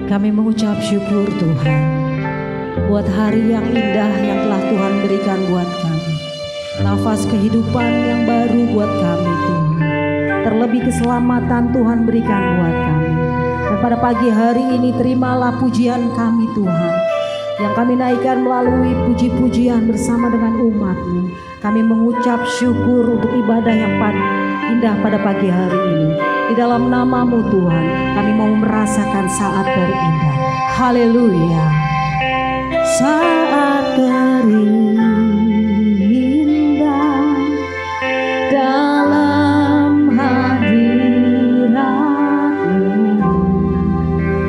Kami mengucap syukur Tuhan buat hari yang indah yang telah Tuhan berikan buat kami. Nafas kehidupan yang baru buat kami Tuhan. Terlebih keselamatan Tuhan berikan buat kami. Dan pada pagi hari ini terimalah pujian kami Tuhan, yang kami naikkan melalui puji-pujian bersama dengan umat-Mu. Kami mengucap syukur untuk ibadah yang indah pada pagi hari ini. Di dalam nama-Mu Tuhan, kami mau merasakan saat terindah. Haleluya. Saat terindah dalam hadirat-Mu.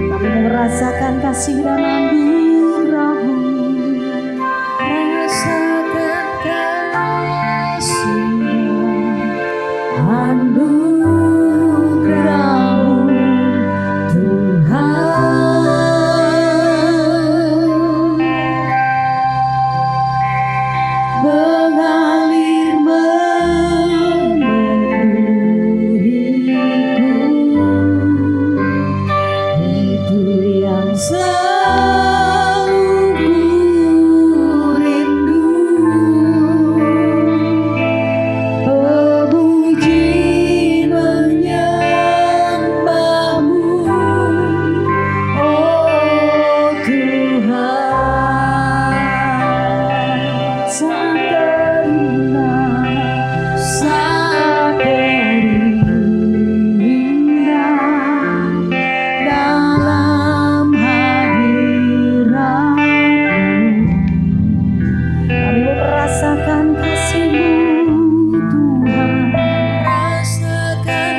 Kami mau merasakan kasih dan anugerah-Mu. Rasakan kasih dan anugerah-Mu Tuhan. Mengalir memenuhiku, itu yang selalu ku rindu. Memuji menyembah-Mu, oh Tuhan. Saat terindah dalam hadirat-Mu. Kami mau merasakan kasih-Mu Tuhan. Rasakan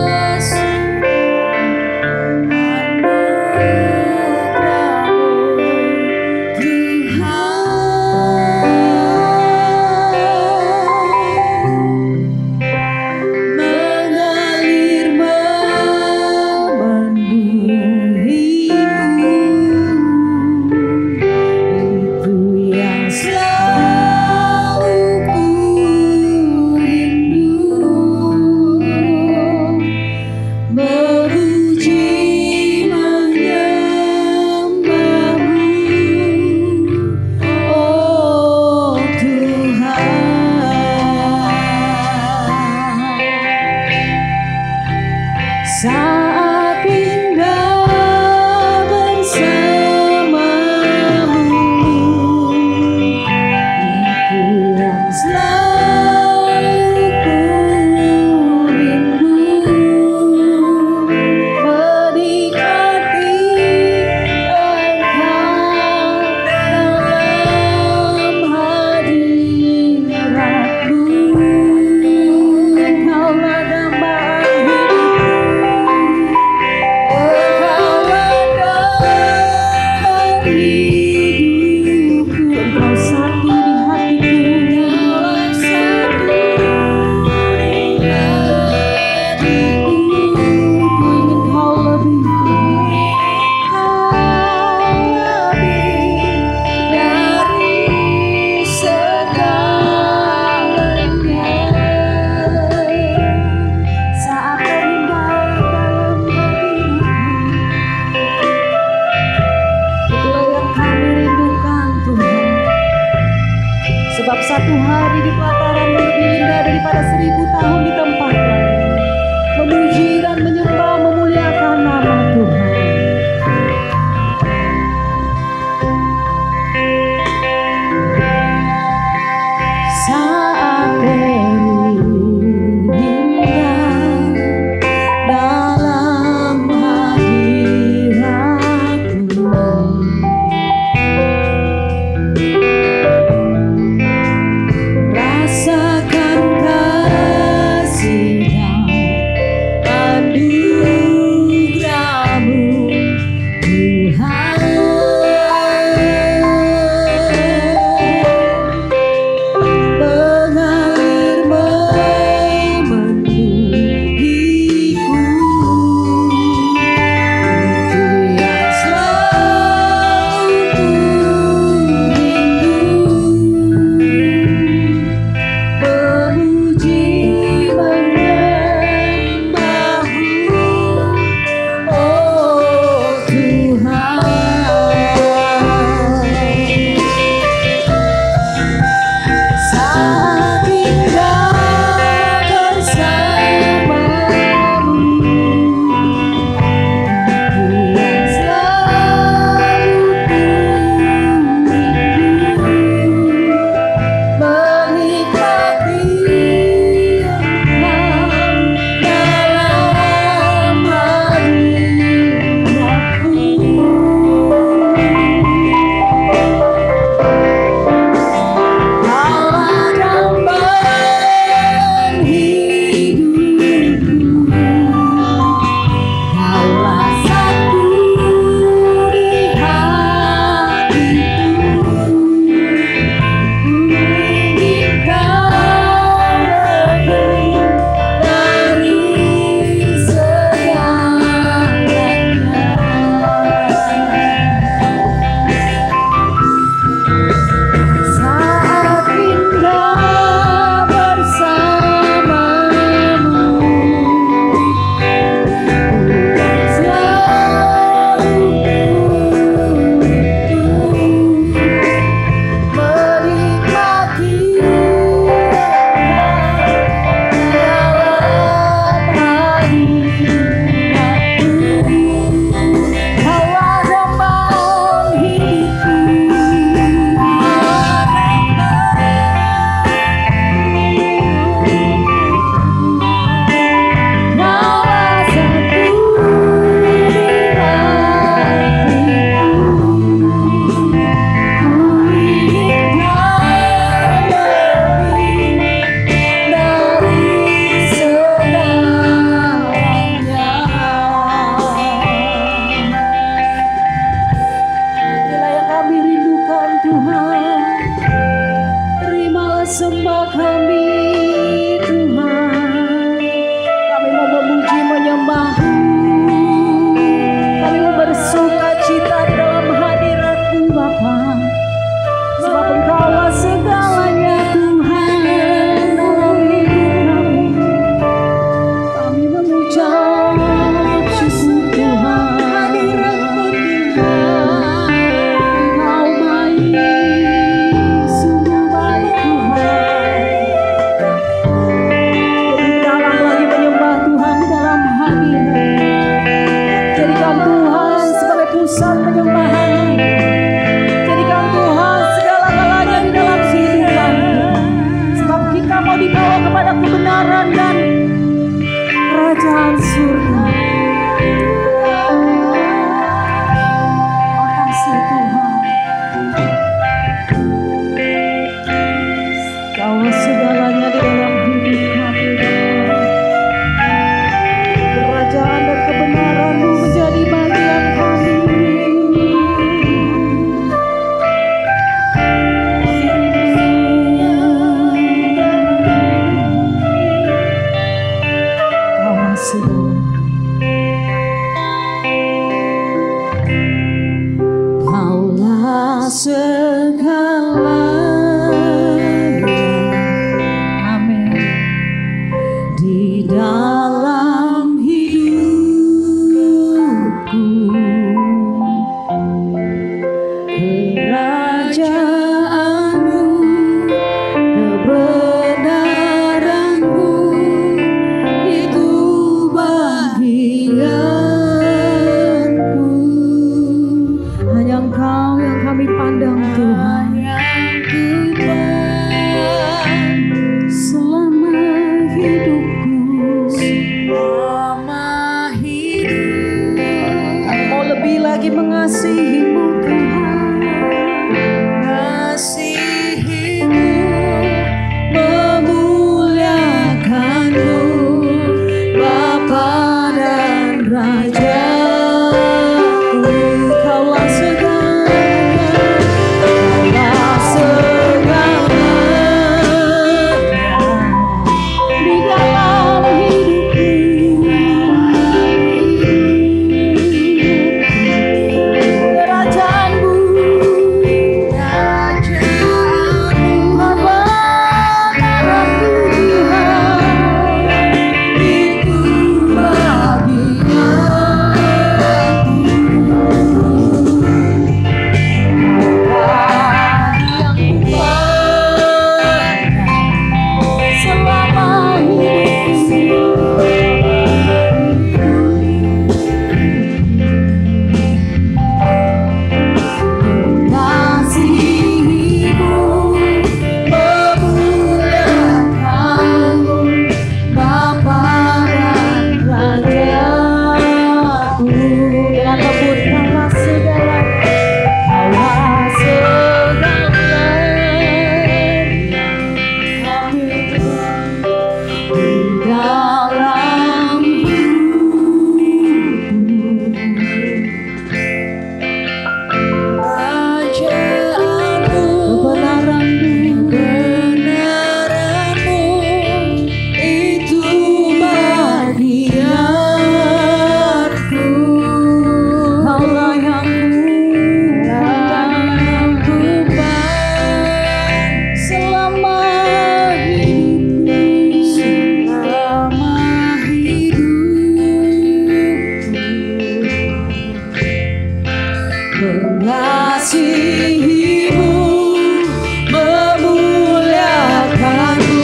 kasih anugerah-Mu Tuhan. Mengalir memenuhiku, itu yang selalu ku rindu. Memuji menyembah-Mu, oh Tuhan. Saat indah bersama-Mu, itu yang selalu ku rindu. Menikmati Engkau dalam hadirat-Mu. Engkaulah dambaan hidupku, kerajaan surga. Makasih Tuhan, Kau segalanya di dalam hidup kami Bapa. Kerajaan dan kebenaran-Mu menjadi bagian kami. Kaulah segalanya, amin, di dalam hidupku. Kerajaan-Mu, kebenaran-Mu, itu bagianku. Hanya Engkau yang kami pandang Tuhan, selama hidupku. Kami mau lebih lagi mengasihi-Mu Tuhan, memuliakan-Mu, Bapa dan Raja. Kaulah segalanya, Kaulah segalanya di dalam hidupku. Kerajaan-Mu, kebenaran-Mu Tuhan, itu selama kasih-Mu, memuliakan-Mu, Bapa dan Raja-Ku. Dengan lembut kaulah segalanya, Kaulah segalanya, amin, di dalam kebenaran-Mu, itu bagianku. Kaulah yang ku selama mengasihi-Mu, memuliakan-Mu,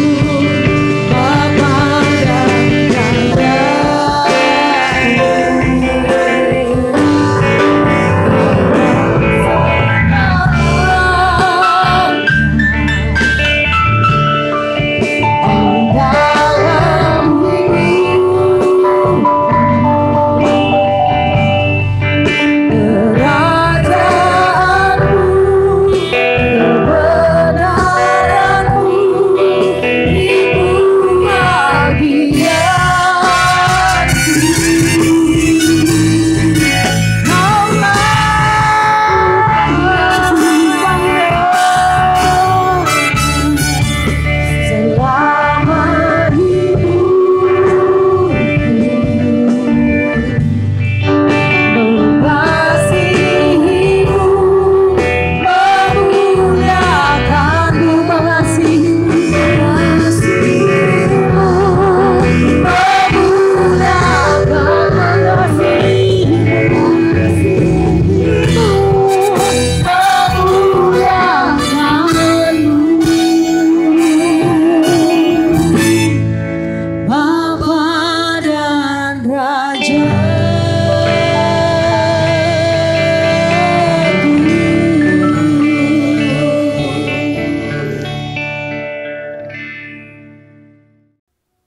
Bapa dan Raja.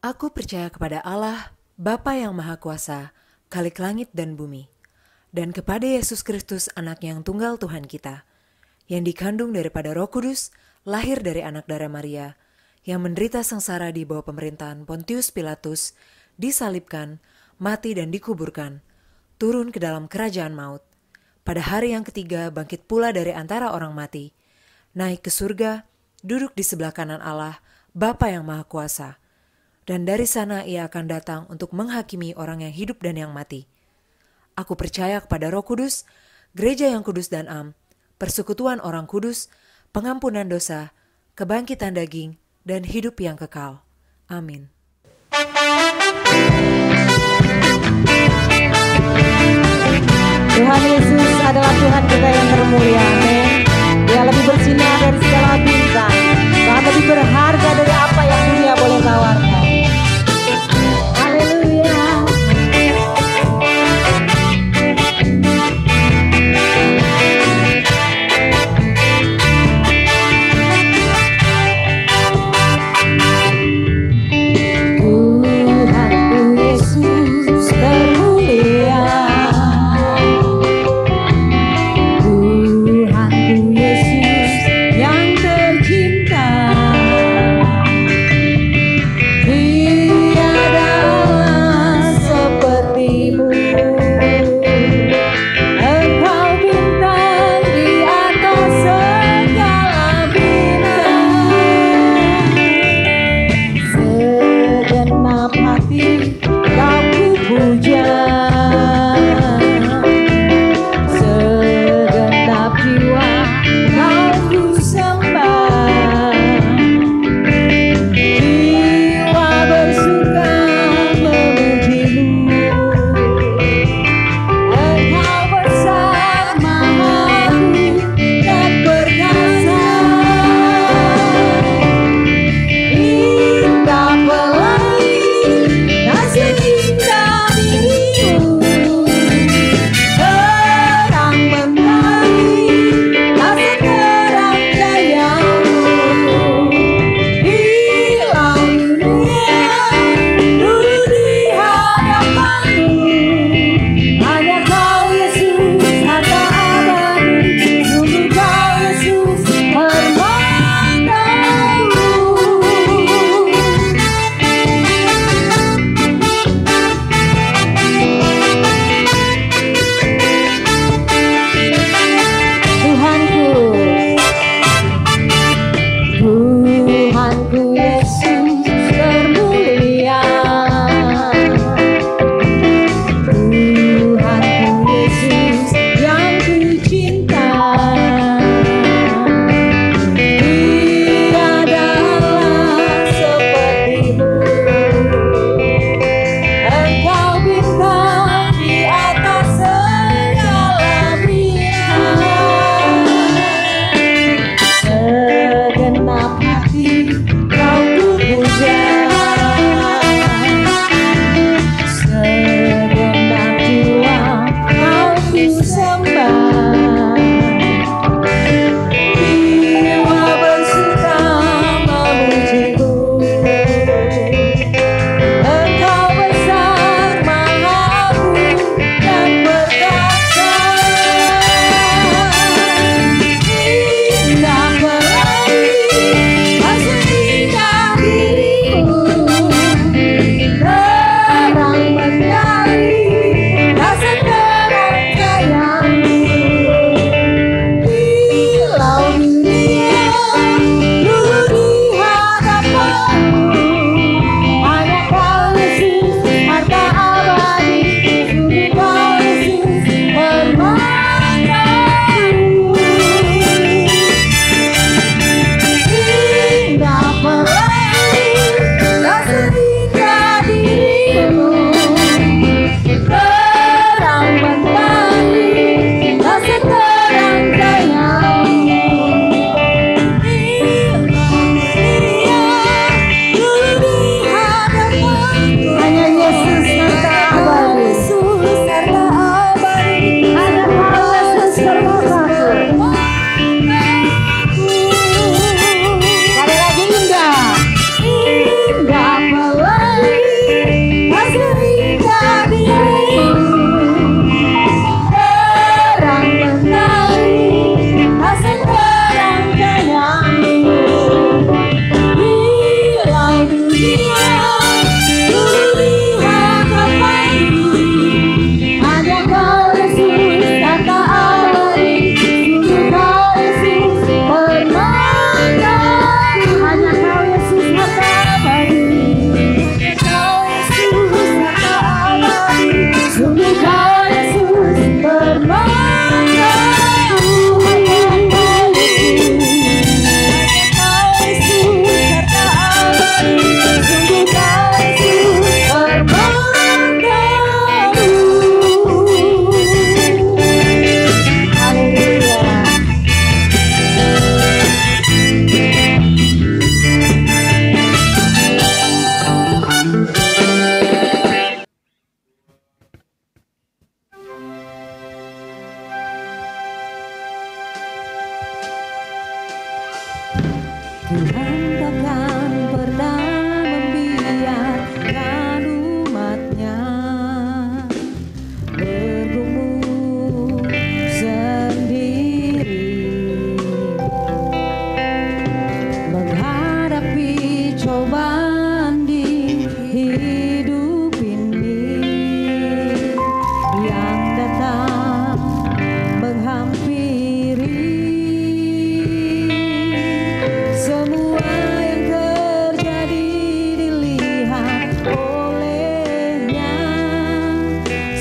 Aku percaya kepada Allah, Bapa yang Maha Kuasa, Khalik langit dan bumi, dan kepada Yesus Kristus anak yang tunggal Tuhan kita, yang dikandung daripada Roh Kudus, lahir dari anak darah Maria, yang menderita sengsara di bawah pemerintahan Pontius Pilatus, disalibkan, mati dan dikuburkan, turun ke dalam kerajaan maut. Pada hari yang ketiga bangkit pula dari antara orang mati, naik ke surga, duduk di sebelah kanan Allah, Bapa yang Maha Kuasa. Dan dari sana ia akan datang untuk menghakimi orang yang hidup dan yang mati. Aku percaya kepada Roh Kudus, gereja yang kudus dan am, persekutuan orang kudus, pengampunan dosa, kebangkitan daging, dan hidup yang kekal. Amin. Tuhan Yesus adalah Tuhan kita yang termulia. Amin. Dia lebih bersinar dari segala bintang, bahkan lebih berharga dari apa yang dunia boleh tawarkan. Haleluya. Tuhanku Yesus termulia.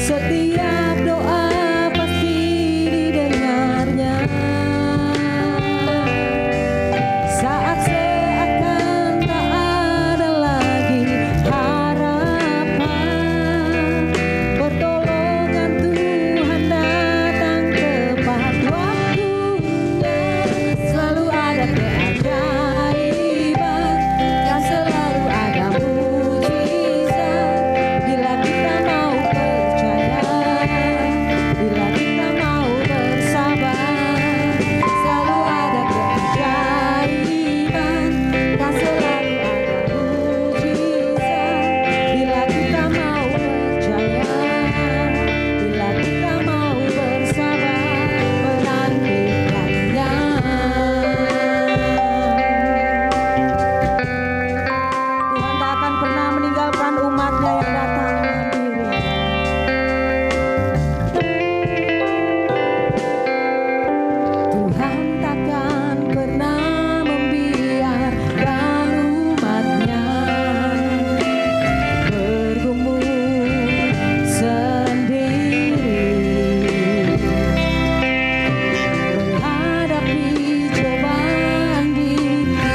Setiap doa pasti didengarnya. Saat seakan tak ada lagi harapan, pertolongan Tuhan datang tepat waktunya. Selalu ada keajaiban, dan selalu ada mujizat bila kita mau percaya, bila kita mau bersabar. Selalu ada keajaiban, dan selalu ada mujizat bila kita mau percaya, bila kita mau bersabar menantikannya. Tuhan tak akan pernah meninggalkan umatnya yang datang menghampirinya. Tuhan takkan pernah membiarkan umatnya bergumul sendiri menghadapi cobaan di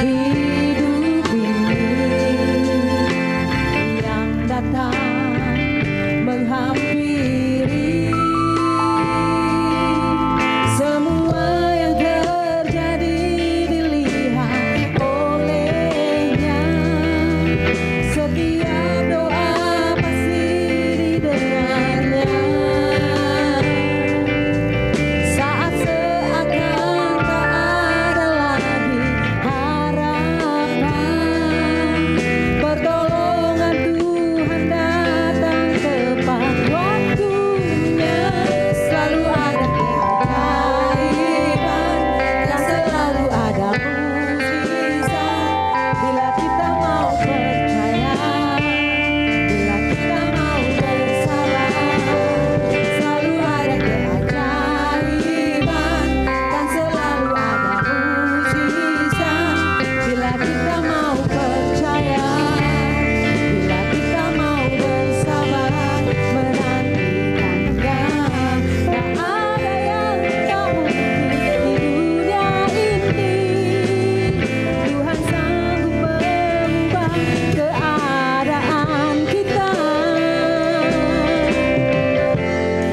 hidup ini yang datang menghampiri. Semua yang terjadi dilihat olehnya. Setiap doa pasti didengarnya. Saat seakan tak ada lagi harapan, pertolongan Tuhan datang tepat waktunya. Selalu ada keajaiban, dan selalu ada mujizat bila kita mau percaya, bila kita mau bersabar. Selalu ada keajaiban, dan selalu ada mujizat bila kita mau percaya, bila kita mau bersabar menantikannya. Tak ada yang tak mungkin di dunia ini. Tuhan sanggup mengubah keadaan kita.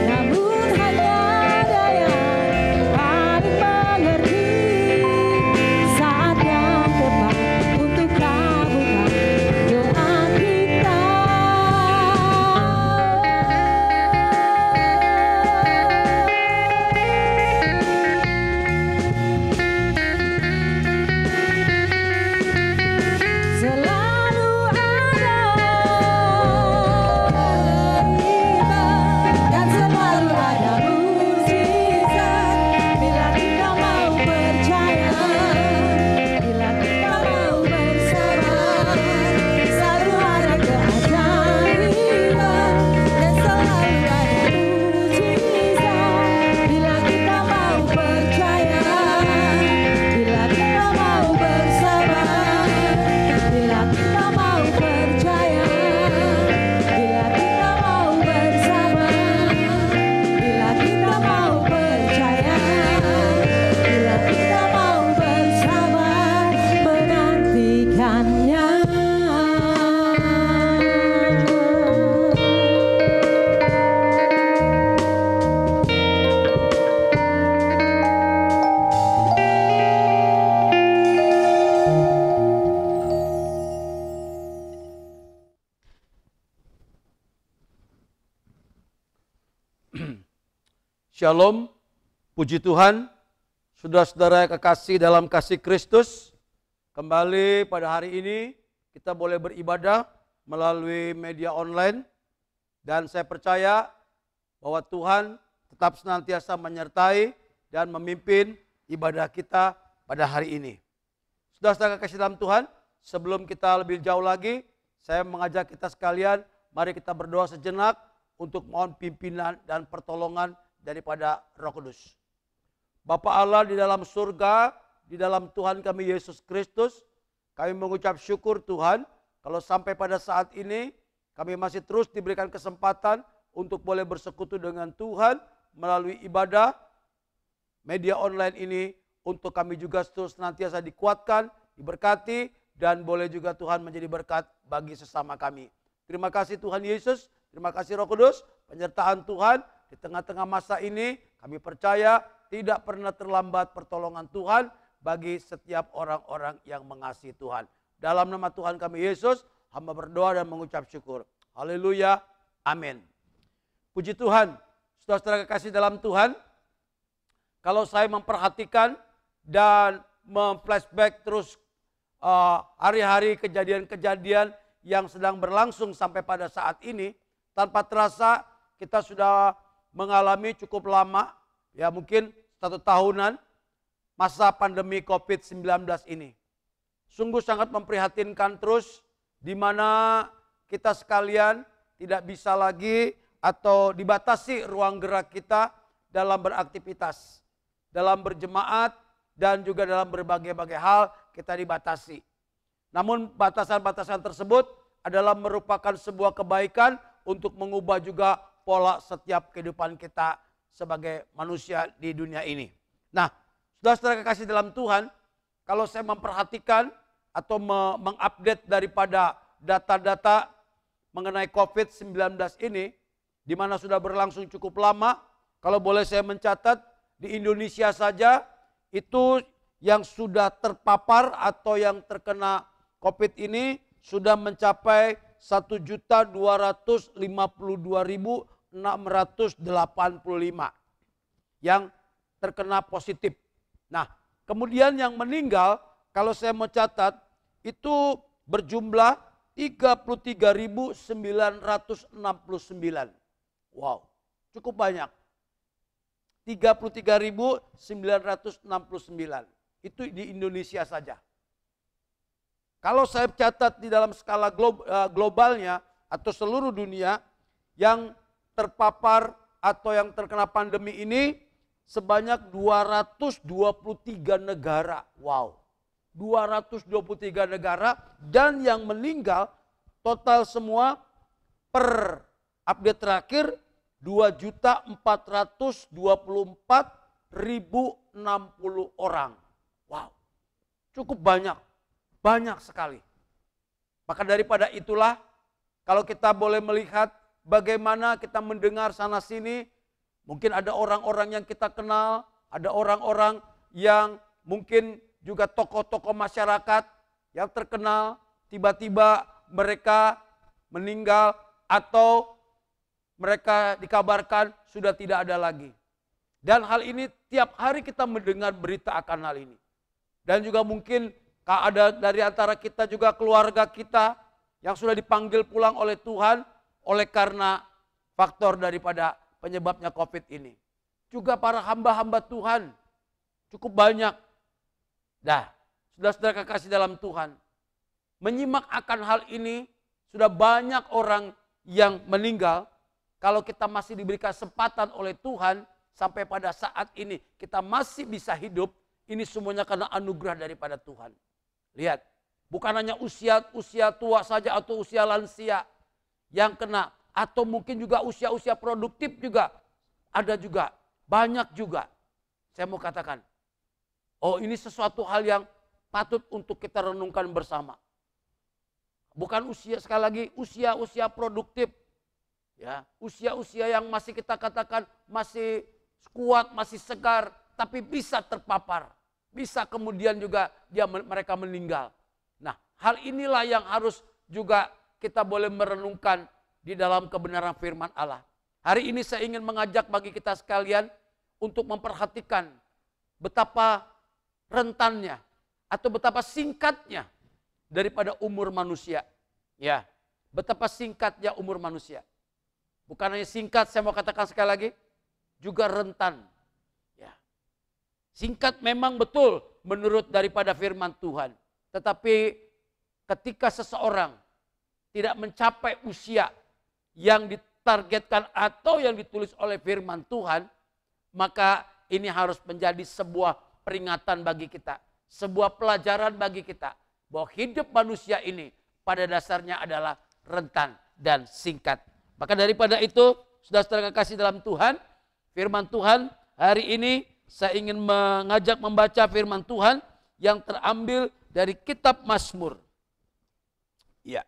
Namun hanya ada yang paling mengerti saat yang tepat untuk kabulkan doa kita. Selalu ada keajaiban, dan selalu ada mujizat bila kita mau percaya, bila kita mau bersabar. Selalu ada keajaiban, dan selalu ada mujizat bila kita mau percaya, bila kita mau bersabar, bila kita mau percaya, bila kita mau bersabar, bila kita mau percaya, bila kita mau bersabar menantikannya. Shalom, puji Tuhan, saudara-saudara yang kekasih dalam kasih Kristus. Kembali pada hari ini kita boleh beribadah melalui media online. Dan saya percaya bahwa Tuhan tetap senantiasa menyertai dan memimpin ibadah kita pada hari ini. Saudara-saudara kekasih dalam Tuhan, sebelum kita lebih jauh lagi, saya mengajak kita sekalian, mari kita berdoa sejenak untuk mohon pimpinan dan pertolongan daripada Roh Kudus. Bapa Allah di dalam surga, di dalam Tuhan kami Yesus Kristus, kami mengucap syukur Tuhan, kalau sampai pada saat ini kami masih terus diberikan kesempatan untuk boleh bersekutu dengan Tuhan melalui ibadah media online ini, untuk kami juga terus senantiasa dikuatkan, diberkati, dan boleh juga Tuhan menjadi berkat bagi sesama kami. Terima kasih Tuhan Yesus, terima kasih Roh Kudus, penyertaan Tuhan di tengah-tengah masa ini. Kami percaya tidak pernah terlambat pertolongan Tuhan bagi setiap orang-orang yang mengasihi Tuhan. Dalam nama Tuhan kami Yesus, hamba berdoa dan mengucap syukur. Haleluya, amin. Puji Tuhan, saudara-saudara kekasih dalam Tuhan, kalau saya memperhatikan dan memflashback terus hari-hari kejadian-kejadian yang sedang berlangsung sampai pada saat ini, tanpa terasa kita sudah mengalami cukup lama, ya mungkin 1 tahunan, masa pandemi COVID-19 ini. Sungguh sangat memprihatinkan terus, di mana kita sekalian tidak bisa lagi atau dibatasi ruang gerak kita dalam beraktivitas, dalam berjemaat, dan juga dalam berbagai-bagai hal kita dibatasi. Namun batasan-batasan tersebut adalah merupakan sebuah kebaikan untuk mengubah juga pola setiap kehidupan kita sebagai manusia di dunia ini. Nah, saudara-saudara kekasih dalam Tuhan, kalau saya memperhatikan atau mengupdate daripada data-data mengenai COVID-19 ini, di mana sudah berlangsung cukup lama, kalau boleh saya mencatat, di Indonesia saja itu yang sudah terpapar atau yang terkena COVID ini sudah mencapai 1.252.685 yang terkena positif. Nah, kemudian yang meninggal, kalau saya mau catat, itu berjumlah 33.969. Wow, cukup banyak. 33.969. Itu di Indonesia saja. Kalau saya catat di dalam skala globalnya atau seluruh dunia, yang terpapar atau yang terkena pandemi ini sebanyak 223 negara. Wow, 223 negara, dan yang meninggal total semua per update terakhir 2.424.060 orang. Wow, cukup banyak, banyak sekali. Maka daripada itulah, kalau kita boleh melihat bagaimana kita mendengar sana sini, mungkin ada orang-orang yang kita kenal, ada orang-orang yang mungkin juga tokoh-tokoh masyarakat yang terkenal, tiba-tiba mereka meninggal atau mereka dikabarkan sudah tidak ada lagi. Dan hal ini tiap hari kita mendengar berita akan hal ini. Dan juga mungkin ada dari antara kita juga keluarga kita yang sudah dipanggil pulang oleh Tuhan oleh karena faktor daripada penyebabnya COVID ini. Juga para hamba-hamba Tuhan cukup banyak. Nah, saudara-saudara kekasih dalam Tuhan, menyimak akan hal ini, sudah banyak orang yang meninggal. Kalau kita masih diberi kesempatan oleh Tuhan, sampai pada saat ini kita masih bisa hidup, ini semuanya karena anugerah daripada Tuhan. Lihat, bukan hanya usia tua saja atau usia lansia yang kena, atau mungkin juga usia-usia produktif juga, ada juga, banyak juga. Saya mau katakan, oh ini sesuatu hal yang patut untuk kita renungkan bersama. Bukan usia, sekali lagi, usia-usia produktif. Ya, usia-usia yang masih kita katakan masih kuat, masih segar, tapi bisa terpapar. Bisa kemudian juga mereka meninggal. Nah, hal inilah yang harus juga kita boleh merenungkan di dalam kebenaran firman Allah. Hari ini saya ingin mengajak bagi kita sekalian untuk memperhatikan betapa rentannya atau betapa singkatnya daripada umur manusia. Ya, betapa singkatnya umur manusia. Bukan hanya singkat, saya mau katakan sekali lagi, juga rentan. Ya. Singkat memang betul menurut daripada firman Tuhan. Tetapi ketika seseorang tidak mencapai usia yang ditargetkan atau yang ditulis oleh firman Tuhan, maka ini harus menjadi sebuah peringatan bagi kita. Sebuah pelajaran bagi kita. Bahwa hidup manusia ini pada dasarnya adalah rentan dan singkat. Maka daripada itu, saudara-saudara kekasih dalam Tuhan, firman Tuhan hari ini saya ingin mengajak membaca firman Tuhan yang terambil dari kitab Mazmur. Ya,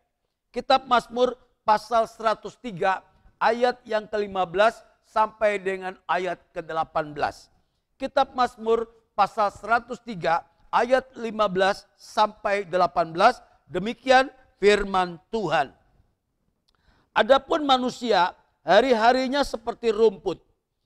kitab Mazmur pasal 103 ayat yang ke-15 sampai dengan ayat ke-18. Kitab Mazmur pasal 103 ayat 15 sampai 18, demikian firman Tuhan. Adapun manusia hari-harinya seperti rumput,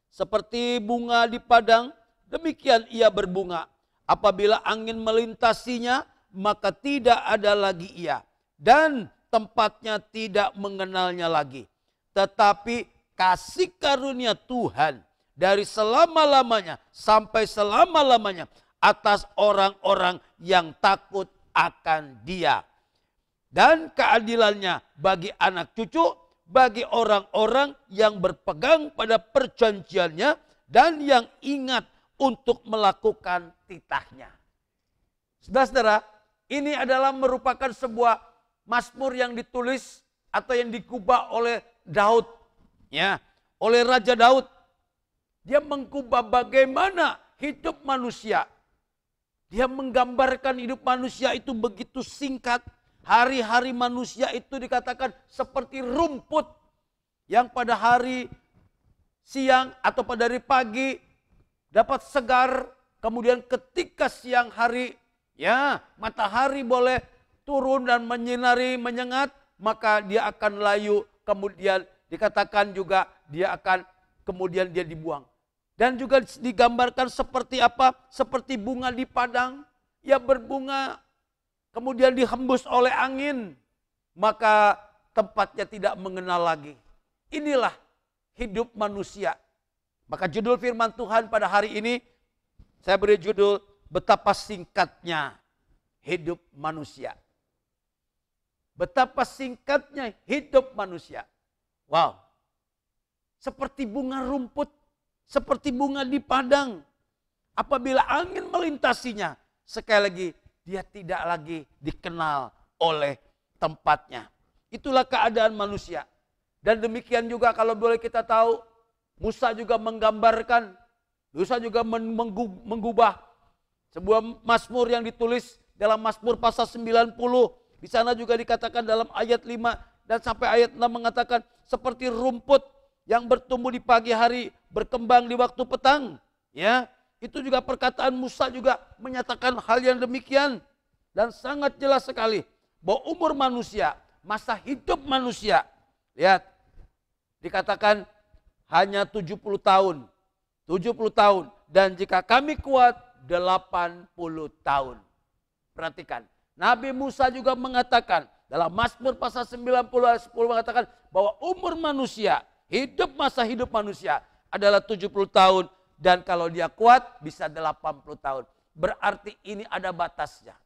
seperti bunga di padang, demikian ia berbunga. Apabila angin melintasinya, maka tidak ada lagi ia, dan tempatnya tidak mengenalnya lagi. Tetapi kasih karunia Tuhan dari selama-lamanya sampai selama-lamanya atas orang-orang yang takut akan Dia. Dan keadilannya bagi anak cucu, bagi orang-orang yang berpegang pada perjanjiannya dan yang ingat untuk melakukan titahnya. Saudara-saudara, ini adalah merupakan sebuah mazmur yang ditulis atau yang dikubah oleh Daud, ya, oleh Raja Daud. Dia mengubah bagaimana hidup manusia. Dia menggambarkan hidup manusia itu begitu singkat. Hari-hari manusia itu dikatakan seperti rumput yang pada hari siang atau pada hari pagi dapat segar. Kemudian ketika siang hari, ya, matahari boleh turun dan menyinari, menyengat, maka dia akan layu. Kemudian dikatakan juga dia akan kemudian dia dibuang. Dan juga digambarkan seperti apa? Seperti bunga di padang. Ya, berbunga, kemudian dihembus oleh angin. Maka tempatnya tidak mengenal lagi. Inilah hidup manusia. Maka judul firman Tuhan pada hari ini, saya beri judul, betapa singkatnya hidup manusia. Betapa singkatnya hidup manusia. Wow. Seperti bunga rumput. Seperti bunga di padang. Apabila angin melintasinya, sekali lagi dia tidak lagi dikenal oleh tempatnya. Itulah keadaan manusia. Dan demikian juga kalau boleh kita tahu, Musa juga menggambarkan, Musa juga menggubah sebuah mazmur yang ditulis dalam Mazmur pasal 90. Di sana juga dikatakan dalam ayat 5 dan sampai ayat 6 mengatakan seperti rumput yang bertumbuh di pagi hari, berkembang di waktu petang. Ya, itu juga perkataan Musa juga menyatakan hal yang demikian. Dan sangat jelas sekali bahwa umur manusia, masa hidup manusia, lihat, dikatakan hanya 70 tahun. 70 tahun. Dan jika kami kuat, 80 tahun. Perhatikan, Nabi Musa juga mengatakan dalam Mazmur pasal 90 ayat 10 mengatakan bahwa umur manusia, masa hidup manusia adalah 70 tahun. Dan kalau dia kuat bisa 80 tahun. Berarti ini ada batasnya.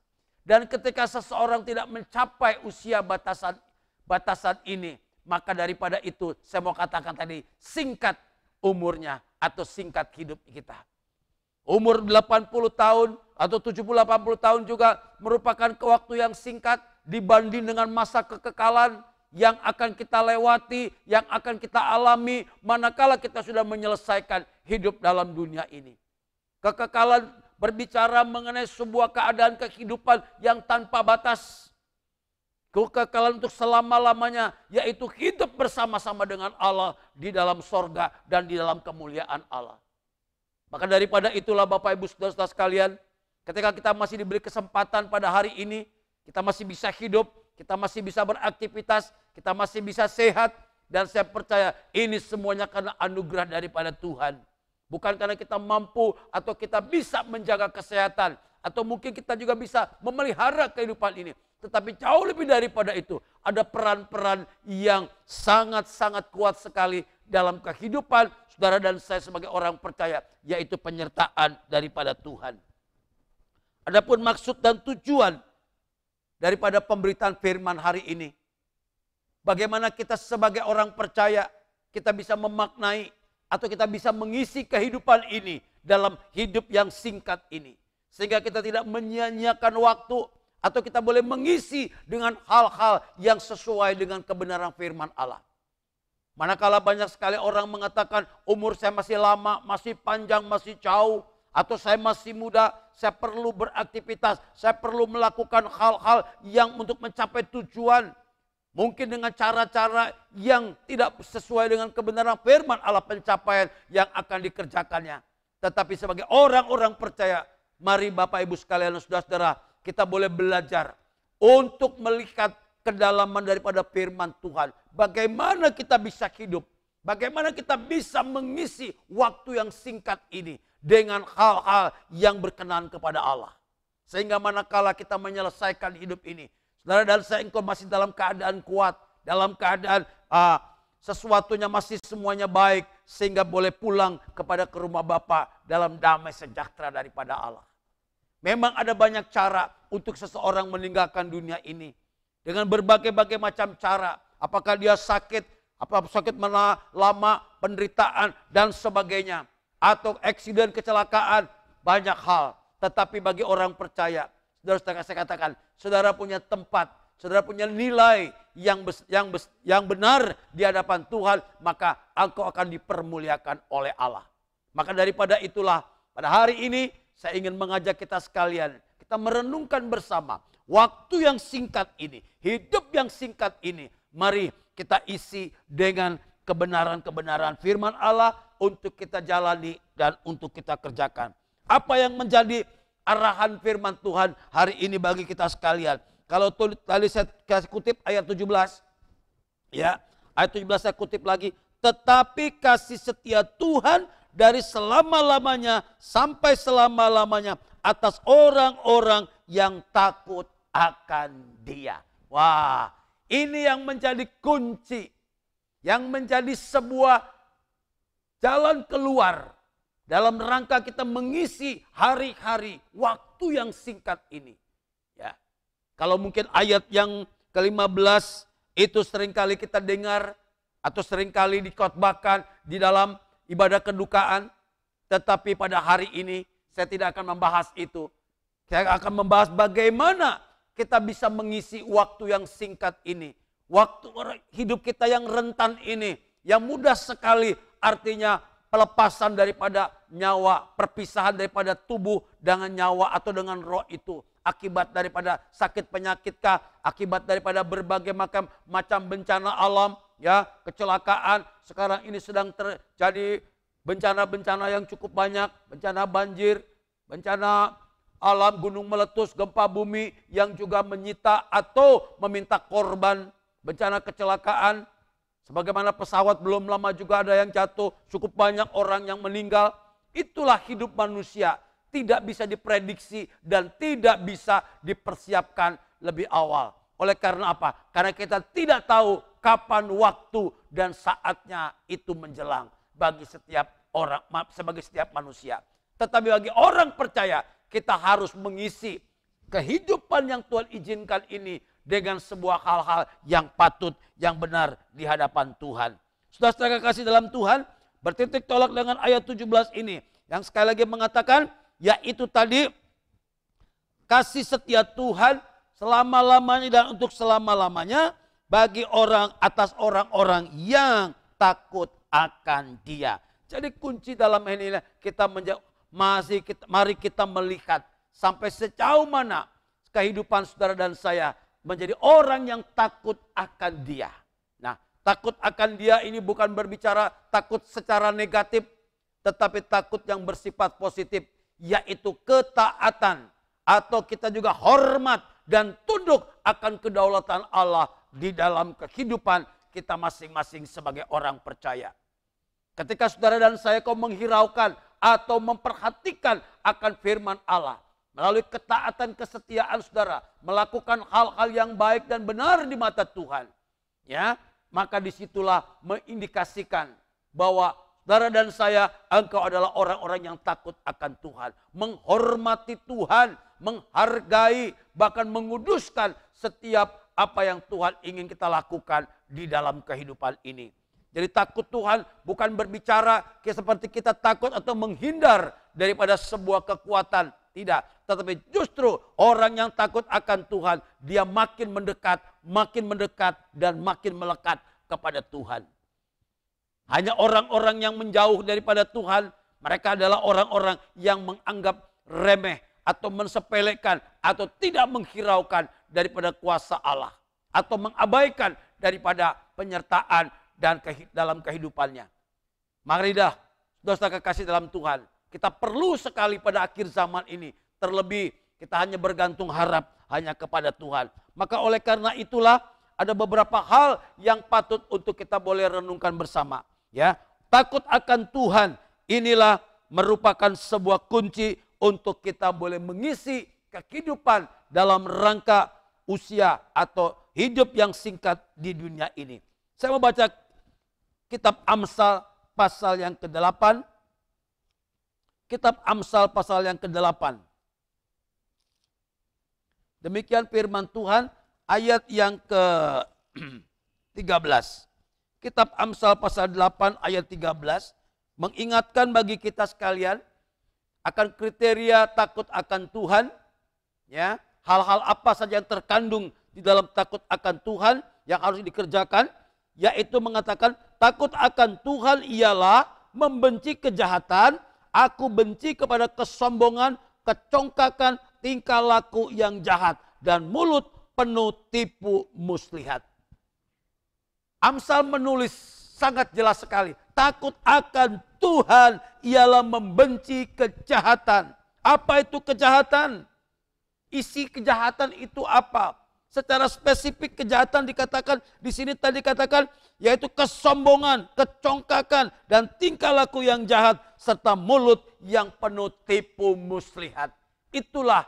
Dan ketika seseorang tidak mencapai usia batasan ini, maka daripada itu saya mau katakan tadi, singkat umurnya atau singkat hidup kita. Umur 80 tahun atau 70-80 tahun juga merupakan waktu yang singkat dibanding dengan masa kekekalan yang akan kita lewati, yang akan kita alami manakala kita sudah menyelesaikan hidup dalam dunia ini. Kekekalan berbicara mengenai sebuah keadaan kehidupan yang tanpa batas. Kekekalan untuk selama-lamanya, yaitu hidup bersama-sama dengan Allah di dalam sorga dan di dalam kemuliaan Allah. Maka daripada itulah Bapak Ibu Saudara-saudara sekalian, ketika kita masih diberi kesempatan pada hari ini, kita masih bisa hidup, kita masih bisa beraktivitas, kita masih bisa sehat. Dan saya percaya ini semuanya karena anugerah daripada Tuhan. Bukan karena kita mampu atau kita bisa menjaga kesehatan. Atau mungkin kita juga bisa memelihara kehidupan ini. Tetapi jauh lebih daripada itu, ada peran-peran yang sangat-sangat kuat sekali dalam kehidupan saudara dan saya sebagai orang percaya, yaitu penyertaan daripada Tuhan. Adapun maksud dan tujuan daripada pemberitaan firman hari ini, bagaimana kita sebagai orang percaya, kita bisa memaknai atau kita bisa mengisi kehidupan ini dalam hidup yang singkat ini. Sehingga kita tidak menyia-nyiakan waktu, atau kita boleh mengisi dengan hal-hal yang sesuai dengan kebenaran firman Allah. Manakala banyak sekali orang mengatakan umur saya masih lama, masih panjang, masih jauh. Atau saya masih muda, saya perlu beraktivitas, saya perlu melakukan hal-hal yang untuk mencapai tujuan. Mungkin dengan cara-cara yang tidak sesuai dengan kebenaran firman Allah pencapaian yang akan dikerjakannya. Tetapi sebagai orang-orang percaya, mari Bapak Ibu sekalian dan saudara-saudara, kita boleh belajar untuk melihat kedalaman daripada firman Tuhan. Bagaimana kita bisa hidup, bagaimana kita bisa mengisi waktu yang singkat ini dengan hal-hal yang berkenan kepada Allah. Sehingga manakala kita menyelesaikan hidup ini, saudara dan saya, engkau masih dalam keadaan kuat, dalam keadaan sesuatunya masih semuanya baik, sehingga boleh pulang kepada ke rumah Bapa dalam damai sejahtera daripada Allah. Memang ada banyak cara untuk seseorang meninggalkan dunia ini. Dengan berbagai-bagai macam cara. Apakah dia sakit, apa sakit mana lama, penderitaan dan sebagainya. Atau eksiden, kecelakaan, banyak hal. Tetapi bagi orang percaya, saudara saya katakan, saudara punya tempat, saudara punya nilai yang benar di hadapan Tuhan, maka engkau akan dipermuliakan oleh Allah. Maka daripada itulah, pada hari ini saya ingin mengajak kita sekalian, kita merenungkan bersama waktu yang singkat ini, hidup yang singkat ini, mari kita isi dengan kebenaran-kebenaran firman Allah untuk kita jalani dan untuk kita kerjakan. Apa yang menjadi arahan firman Tuhan hari ini bagi kita sekalian? Kalau tadi saya kasih kutip ayat 17, ya, ayat 17 saya kutip lagi. Tetapi kasih setia Tuhan dari selama-lamanya sampai selama-lamanya atas orang-orang yang takut akan Dia. Wah, ini yang menjadi kunci, yang menjadi sebuah jalan keluar dalam rangka kita mengisi hari-hari waktu yang singkat ini. Ya, kalau mungkin ayat yang ke-15 itu seringkali kita dengar atau seringkali dikotbahkan di dalam ibadah kedukaan, tetapi pada hari ini saya tidak akan membahas itu. Saya akan membahas bagaimana kita bisa mengisi waktu yang singkat ini. Waktu hidup kita yang rentan ini, yang mudah sekali, artinya pelepasan daripada nyawa, perpisahan daripada tubuh dengan nyawa atau dengan roh itu. Akibat daripada sakit penyakitkah, akibat daripada berbagai macam bencana alam, ya, kecelakaan. Sekarang ini sedang terjadi bencana-bencana yang cukup banyak, bencana banjir, bencana alam, gunung meletus, gempa bumi yang juga menyita atau meminta korban, bencana kecelakaan. Sebagaimana pesawat belum lama juga ada yang jatuh, cukup banyak orang yang meninggal. Itulah hidup manusia, tidak bisa diprediksi dan tidak bisa dipersiapkan lebih awal. Oleh karena apa? Karena kita tidak tahu kapan waktu dan saatnya itu menjelang bagi setiap orang, sebagai setiap manusia. Tetapi bagi orang percaya, kita harus mengisi kehidupan yang Tuhan izinkan ini dengan sebuah hal-hal yang patut, yang benar di hadapan Tuhan. Saudara-saudara kasih dalam Tuhan, bertitik tolak dengan ayat 17 ini. Yang sekali lagi mengatakan, yaitu tadi, kasih setia Tuhan selama-lamanya dan untuk selama-lamanya bagi orang atas orang-orang yang takut akan Dia. Jadi kunci dalam ini kita mari kita melihat sampai sejauh mana kehidupan saudara dan saya menjadi orang yang takut akan Dia. Nah, takut akan Dia ini bukan berbicara takut secara negatif, tetapi takut yang bersifat positif, yaitu ketaatan atau kita juga hormat dan tunduk akan kedaulatan Allah di dalam kehidupan kita masing-masing sebagai orang percaya. Ketika saudara dan saya kau menghiraukan atau memperhatikan akan firman Allah, melalui ketaatan kesetiaan saudara, melakukan hal-hal yang baik dan benar di mata Tuhan, ya, maka disitulah mengindikasikan bahwa saudara dan saya, engkau adalah orang-orang yang takut akan Tuhan, menghormati Tuhan, menghargai, bahkan menguduskan setiap apa yang Tuhan ingin kita lakukan di dalam kehidupan ini. Jadi takut Tuhan bukan berbicara seperti kita takut atau menghindar daripada sebuah kekuatan. Tidak, tetapi justru orang yang takut akan Tuhan, dia makin mendekat dan makin melekat kepada Tuhan. Hanya orang-orang yang menjauh daripada Tuhan, mereka adalah orang-orang yang menganggap remeh atau mensepelekan atau tidak menghiraukan daripada kuasa Allah. Atau mengabaikan daripada penyertaan dan dalam kehidupannya. Marilah, saudara kekasih dalam Tuhan, kita perlu sekali pada akhir zaman ini. Terlebih kita hanya bergantung harap hanya kepada Tuhan. Maka oleh karena itulah ada beberapa hal yang patut untuk kita boleh renungkan bersama. Ya, takut akan Tuhan inilah merupakan sebuah kunci untuk kita boleh mengisi kehidupan dalam rangka usia atau hidup yang singkat di dunia ini. Saya mau baca kitab Amsal pasal yang ke-8. Kitab Amsal pasal yang ke-8. Demikian firman Tuhan ayat yang ke-13. Kitab Amsal pasal 8 ayat 13 mengingatkan bagi kita sekalian akan kriteria takut akan Tuhan, ya. Hal-hal apa saja yang terkandung di dalam takut akan Tuhan yang harus dikerjakan, yaitu mengatakan takut akan Tuhan ialah membenci kejahatan, aku benci kepada kesombongan, kecongkakan, tingkah laku yang jahat, dan mulut penuh tipu muslihat. Amsal menulis sangat jelas sekali. Takut akan Tuhan ialah membenci kejahatan. Apa itu kejahatan? Isi kejahatan itu apa? Secara spesifik kejahatan dikatakan di sini tadi katakan yaitu kesombongan, kecongkakan, dan tingkah laku yang jahat serta mulut yang penuh tipu muslihat. Itulah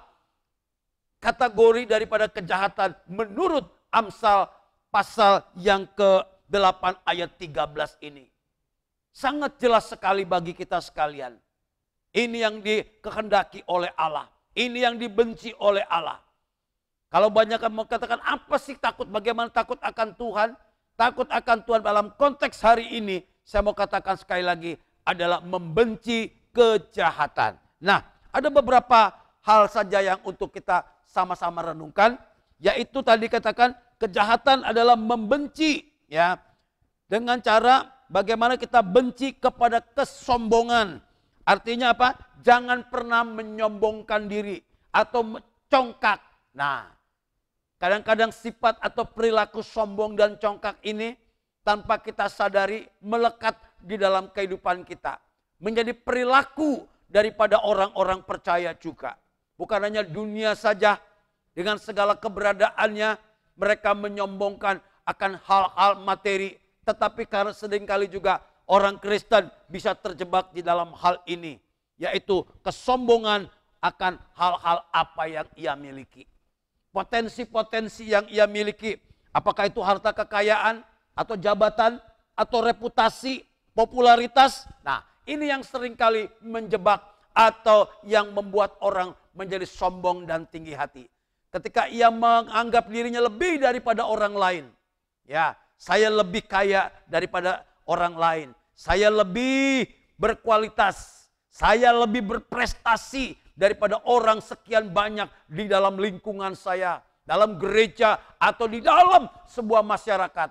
kategori daripada kejahatan menurut Amsal pasal yang ke-8 ayat 13 ini. Sangat jelas sekali bagi kita sekalian. Ini yang dikehendaki oleh Allah. Ini yang dibenci oleh Allah. Kalau banyak yang mengatakan apa sih takut? Bagaimana takut akan Tuhan? Takut akan Tuhan dalam konteks hari ini. Saya mau katakan sekali lagi adalah membenci kejahatan. Nah, ada beberapa hal saja yang untuk kita sama-sama renungkan. Yaitu tadi katakan kejahatan adalah membenci. Ya, dengan cara bagaimana kita benci kepada kesombongan. Artinya apa? Jangan pernah menyombongkan diri atau congkak. Nah, kadang-kadang sifat atau perilaku sombong dan congkak ini tanpa kita sadari melekat di dalam kehidupan kita. Menjadi perilaku daripada orang-orang percaya juga. Bukan hanya dunia saja, dengan segala keberadaannya mereka menyombongkan akan hal-hal materi. Tetapi karena seringkali juga orang Kristen bisa terjebak di dalam hal ini. Yaitu kesombongan akan hal-hal apa yang ia miliki. Potensi-potensi yang ia miliki. Apakah itu harta kekayaan, atau jabatan, atau reputasi, popularitas. Nah, ini yang seringkali menjebak atau yang membuat orang menjadi sombong dan tinggi hati. Ketika ia menganggap dirinya lebih daripada orang lain. Ya, saya lebih kaya daripada orang lain. Saya lebih berkualitas. Saya lebih berprestasi daripada orang sekian banyak di dalam lingkungan saya. Dalam gereja atau di dalam sebuah masyarakat.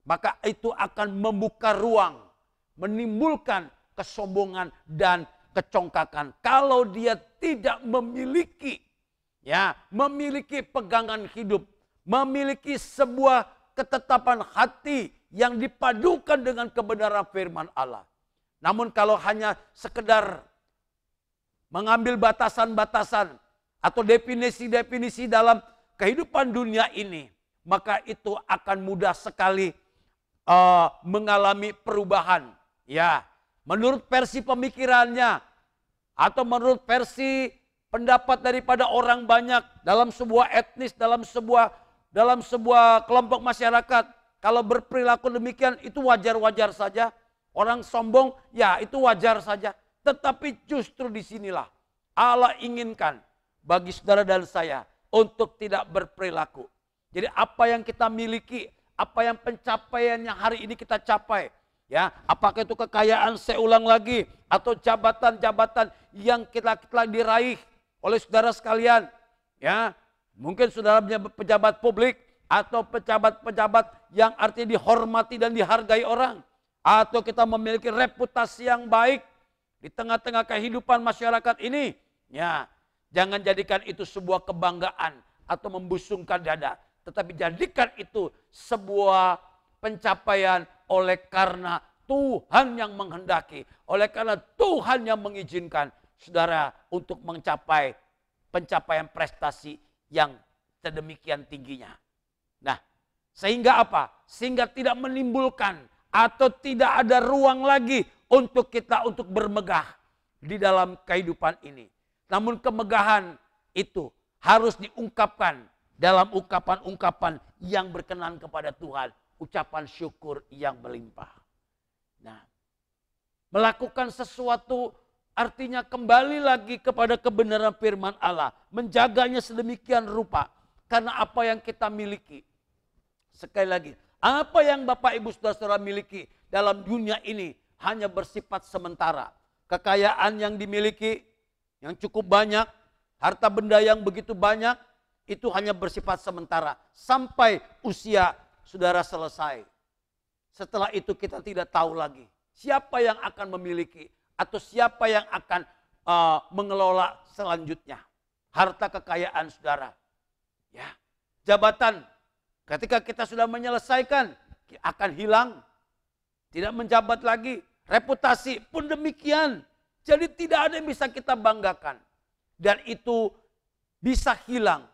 Maka itu akan membuka ruang. Menimbulkan kesombongan dan kecongkakan. Kalau dia tidak memiliki. Ya, memiliki pegangan hidup. Memiliki sebuah ketetapan hati yang dipadukan dengan kebenaran firman Allah. Namun kalau hanya sekedar mengambil batasan-batasan atau definisi-definisi dalam kehidupan dunia ini, maka itu akan mudah sekali mengalami perubahan. Ya, menurut versi pemikirannya atau menurut versi pendapat daripada orang banyak dalam sebuah etnis, dalam sebuah kelompok masyarakat, kalau berperilaku demikian itu wajar-wajar saja. Orang sombong, ya itu wajar saja. Tetapi justru disinilah Allah inginkan bagi saudara dan saya untuk tidak berperilaku. Jadi apa yang kita miliki, apa yang pencapaian yang hari ini kita capai, ya, apakah itu kekayaan, saya ulang lagi, atau jabatan-jabatan yang kita diraih oleh saudara sekalian, ya, mungkin saudara pejabat publik atau pejabat-pejabat yang artinya dihormati dan dihargai orang. atau kita memiliki reputasi yang baik di tengah-tengah kehidupan masyarakat ini, ya, jangan jadikan itu sebuah kebanggaan atau membusungkan dada, tetapi jadikan itu sebuah pencapaian oleh karena Tuhan yang menghendaki, oleh karena Tuhan yang mengizinkan saudara untuk mencapai pencapaian prestasi yang sedemikian tingginya. Nah, sehingga apa? Sehingga tidak menimbulkan atau tidak ada ruang lagi untuk kita untuk bermegah di dalam kehidupan ini. Namun kemegahan itu harus diungkapkan dalam ungkapan-ungkapan yang berkenan kepada Tuhan. Ucapan syukur yang melimpah. Nah, melakukan sesuatu artinya kembali lagi kepada kebenaran firman Allah. Menjaganya sedemikian rupa. Karena apa yang kita miliki. Sekali lagi, apa yang Bapak Ibu Saudara-saudara miliki dalam dunia ini hanya bersifat sementara. Kekayaan yang dimiliki yang cukup banyak, harta benda yang begitu banyak, itu hanya bersifat sementara. Sampai usia saudara selesai. Setelah itu kita tidak tahu lagi siapa yang akan memiliki atau siapa yang akan mengelola selanjutnya. Harta kekayaan saudara. Ya, jabatan ketika kita sudah menyelesaikan akan hilang. Tidak menjabat lagi. Reputasi pun demikian. Jadi tidak ada yang bisa kita banggakan. Dan itu bisa hilang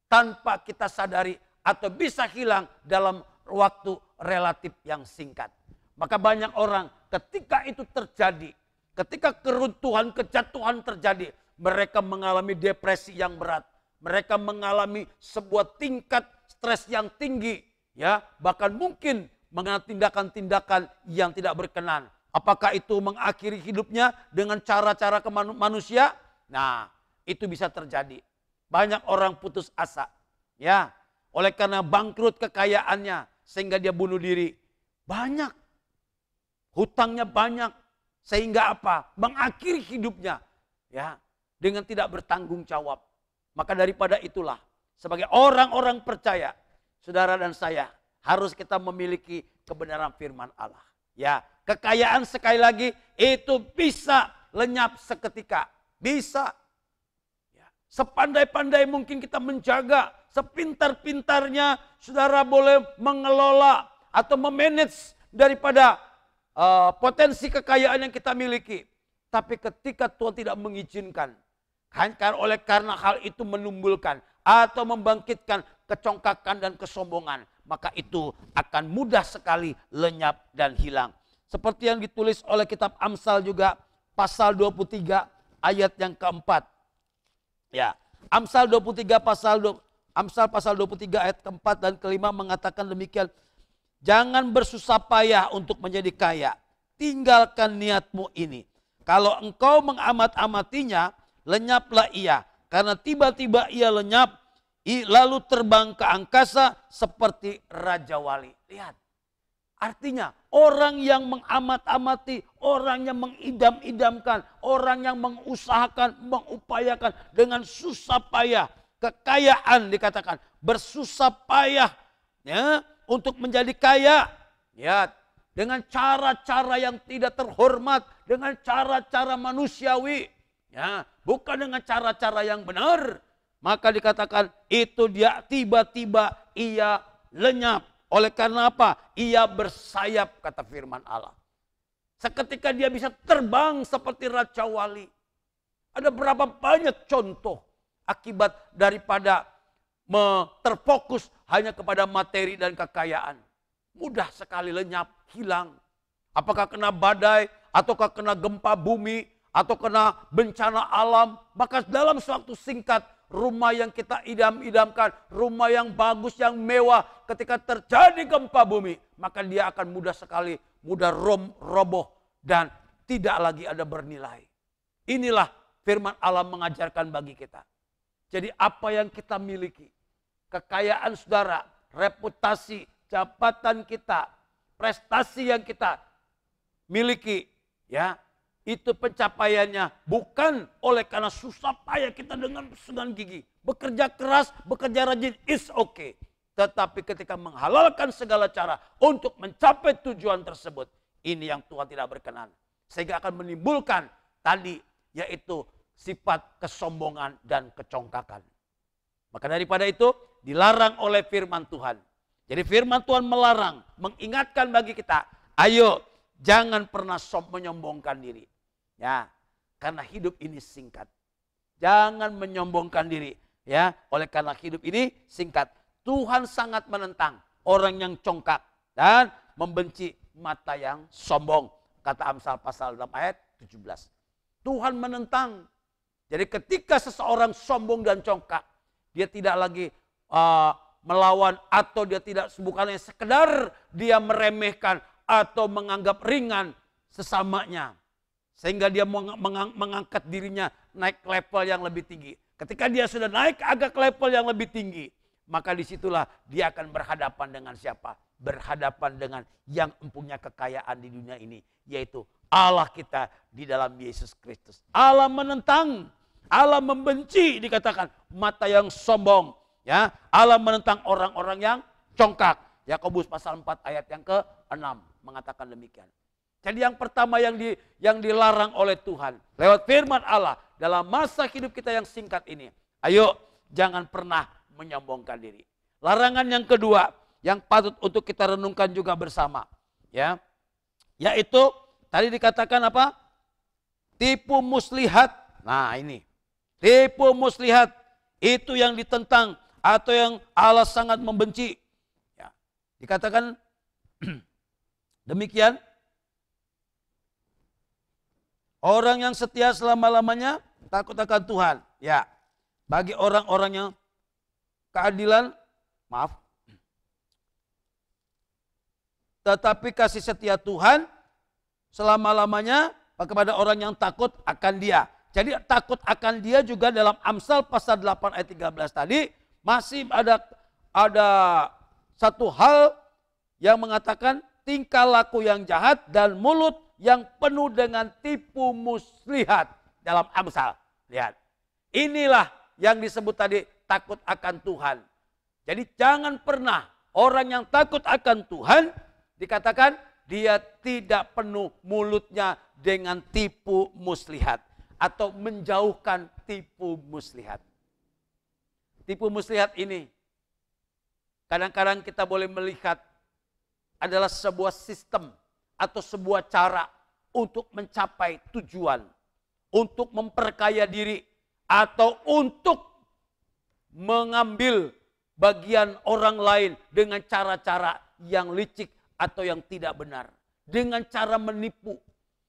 tanpa kita sadari atau bisa hilang dalam waktu relatif yang singkat. Maka banyak orang ketika itu terjadi, ketika keruntuhan, kejatuhan terjadi, mereka mengalami depresi yang berat. Mereka mengalami sebuah tingkat stres yang tinggi, ya, bahkan mungkin mengalami tindakan-tindakan yang tidak berkenan. Apakah itu mengakhiri hidupnya dengan cara-cara manusia? Nah, itu bisa terjadi. Banyak orang putus asa, ya, oleh karena bangkrut kekayaannya sehingga dia bunuh diri. Banyak. Hutangnya banyak sehingga apa? Mengakhiri hidupnya, ya, dengan tidak bertanggung jawab. Maka daripada itulah, sebagai orang-orang percaya, saudara dan saya harus kita memiliki kebenaran firman Allah. Ya, kekayaan sekali lagi itu bisa lenyap seketika, bisa. Ya, sepandai-pandai mungkin kita menjaga, sepintar-pintarnya saudara boleh mengelola atau memanage daripada potensi kekayaan yang kita miliki. Tapi ketika Tuhan tidak mengizinkan, karena hal itu menimbulkan atau membangkitkan kecongkakan dan kesombongan, maka itu akan mudah sekali lenyap dan hilang. Seperti yang ditulis oleh kitab Amsal juga pasal 23 ayat yang keempat. Ya, Amsal 23 Amsal pasal 23 ayat keempat dan kelima mengatakan demikian. Jangan bersusah payah untuk menjadi kaya. Tinggalkan niatmu ini. Kalau engkau mengamat-amatinya, lenyaplah ia. Karena tiba-tiba ia lenyap, lalu terbang ke angkasa seperti Raja Wali. Lihat. Artinya orang yang mengamat-amati, orang yang mengidam-idamkan, orang yang mengusahakan, mengupayakan dengan susah payah. Kekayaan dikatakan bersusah payah, ya, untuk menjadi kaya, ya, dengan cara-cara yang tidak terhormat, dengan cara-cara manusiawi, ya, bukan dengan cara-cara yang benar, maka dikatakan itu dia tiba-tiba ia lenyap. Oleh karena apa? Ia bersayap, kata firman Allah. Seketika dia bisa terbang seperti Raja Wali. Ada berapa banyak contoh akibat daripada terfokus hanya kepada materi dan kekayaan. Mudah sekali lenyap, hilang. Apakah kena badai, ataukah kena gempa bumi, atau kena bencana alam. Maka dalam suatu singkat, rumah yang kita idam-idamkan, rumah yang bagus, yang mewah, ketika terjadi gempa bumi, maka dia akan mudah sekali, mudah roboh dan tidak lagi ada bernilai. Inilah firman Allah mengajarkan bagi kita. Jadi apa yang kita miliki, kekayaan saudara, reputasi, jabatan kita, prestasi yang kita miliki, ya, itu pencapaiannya bukan oleh karena susah payah kita dengan gigi. Bekerja keras, bekerja rajin, is okay. Tetapi ketika menghalalkan segala cara untuk mencapai tujuan tersebut, Ini yang Tuhan tidak berkenan. Sehingga akan menimbulkan tadi yaitu sifat kesombongan dan kecongkakan. Maka daripada itu dilarang oleh firman Tuhan. Jadi firman Tuhan melarang, mengingatkan bagi kita, ayo jangan pernah menyombongkan diri. Ya, karena hidup ini singkat. Jangan menyombongkan diri. Ya, oleh karena hidup ini singkat. Tuhan sangat menentang orang yang congkak dan membenci mata yang sombong. Kata Amsal pasal 6 ayat 17. Tuhan menentang. Jadi ketika seseorang sombong dan congkak, dia tidak lagi melawan atau dia tidak, bukannya sekedar dia meremehkan atau menganggap ringan sesamanya. Sehingga dia mengangkat dirinya naik level yang lebih tinggi. Ketika dia sudah naik agak level yang lebih tinggi, maka disitulah dia akan berhadapan dengan siapa? Berhadapan dengan yang mempunyai kekayaan di dunia ini, yaitu Allah kita di dalam Yesus Kristus. Allah menentang, Allah membenci, dikatakan mata yang sombong. Ya, Allah menentang orang-orang yang congkak. Yakobus pasal 4 ayat yang ke-6 mengatakan demikian. Jadi yang pertama yang dilarang oleh Tuhan lewat firman Allah dalam masa hidup kita yang singkat ini, ayo jangan pernah menyombongkan diri. Larangan yang kedua yang patut untuk kita renungkan juga bersama, ya, yaitu tadi dikatakan apa? Tipu muslihat. Nah ini, tipu muslihat itu yang ditentang atau yang Allah sangat membenci. Ya, dikatakan demikian. Orang yang setia selama-lamanya takut akan Tuhan. Ya, bagi orang-orang yang keadilan, maaf. Tetapi kasih setia Tuhan selama-lamanya kepada orang yang takut akan Dia. Jadi takut akan Dia juga dalam Amsal pasal 8 ayat 13 tadi masih ada satu hal yang mengatakan tingkah laku yang jahat dan mulut yang penuh dengan tipu muslihat dalam Amsal. Lihat. Inilah yang disebut tadi takut akan Tuhan. Jadi jangan pernah orang yang takut akan Tuhan dikatakan dia tidak penuh mulutnya dengan tipu muslihat atau menjauhkan tipu muslihat. Tipu muslihat ini kadang-kadang kita boleh melihat adalah sebuah sistem atau sebuah cara untuk mencapai tujuan, untuk memperkaya diri, atau untuk mengambil bagian orang lain dengan cara-cara yang licik atau yang tidak benar, dengan cara menipu.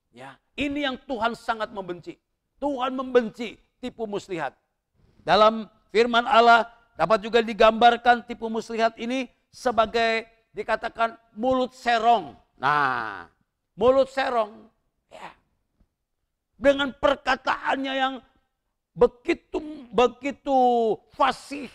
Ya, ini yang Tuhan sangat membenci. Tuhan membenci tipu muslihat. Dalam firman Allah dapat juga digambarkan tipu muslihat ini sebagai dikatakan mulut serong. Nah, mulut serong, ya, dengan perkataannya yang begitu fasih,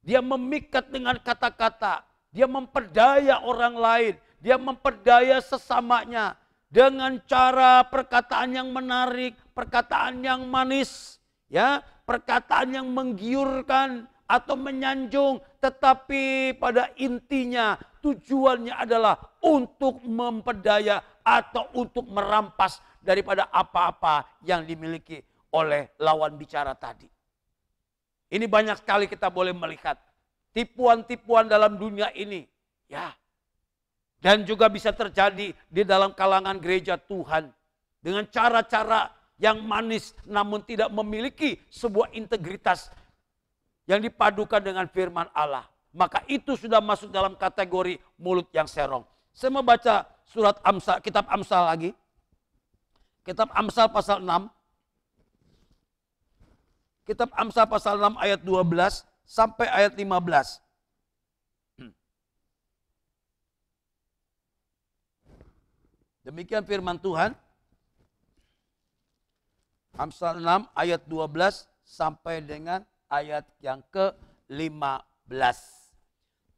dia memikat dengan kata-kata, dia memperdaya orang lain, dia memperdaya sesamanya dengan cara perkataan yang menarik, perkataan yang manis, ya, perkataan yang menggiurkan atau menyanjung, tetapi pada intinya tujuannya adalah untuk memperdaya atau untuk merampas daripada apa-apa yang dimiliki oleh lawan bicara tadi. Ini banyak sekali kita boleh melihat tipuan-tipuan dalam dunia ini, ya. Dan juga bisa terjadi di dalam kalangan gereja Tuhan dengan cara-cara yang manis namun tidak memiliki sebuah integritas yang dipadukan dengan firman Allah. Maka itu sudah masuk dalam kategori mulut yang serong. Saya mau baca surat Amsal, kitab Amsal lagi. Kitab Amsal pasal 6. Kitab Amsal pasal 6 ayat 12 sampai ayat 15. Demikian firman Tuhan. Amsal 6 ayat 12 sampai dengan ayat yang ke-15.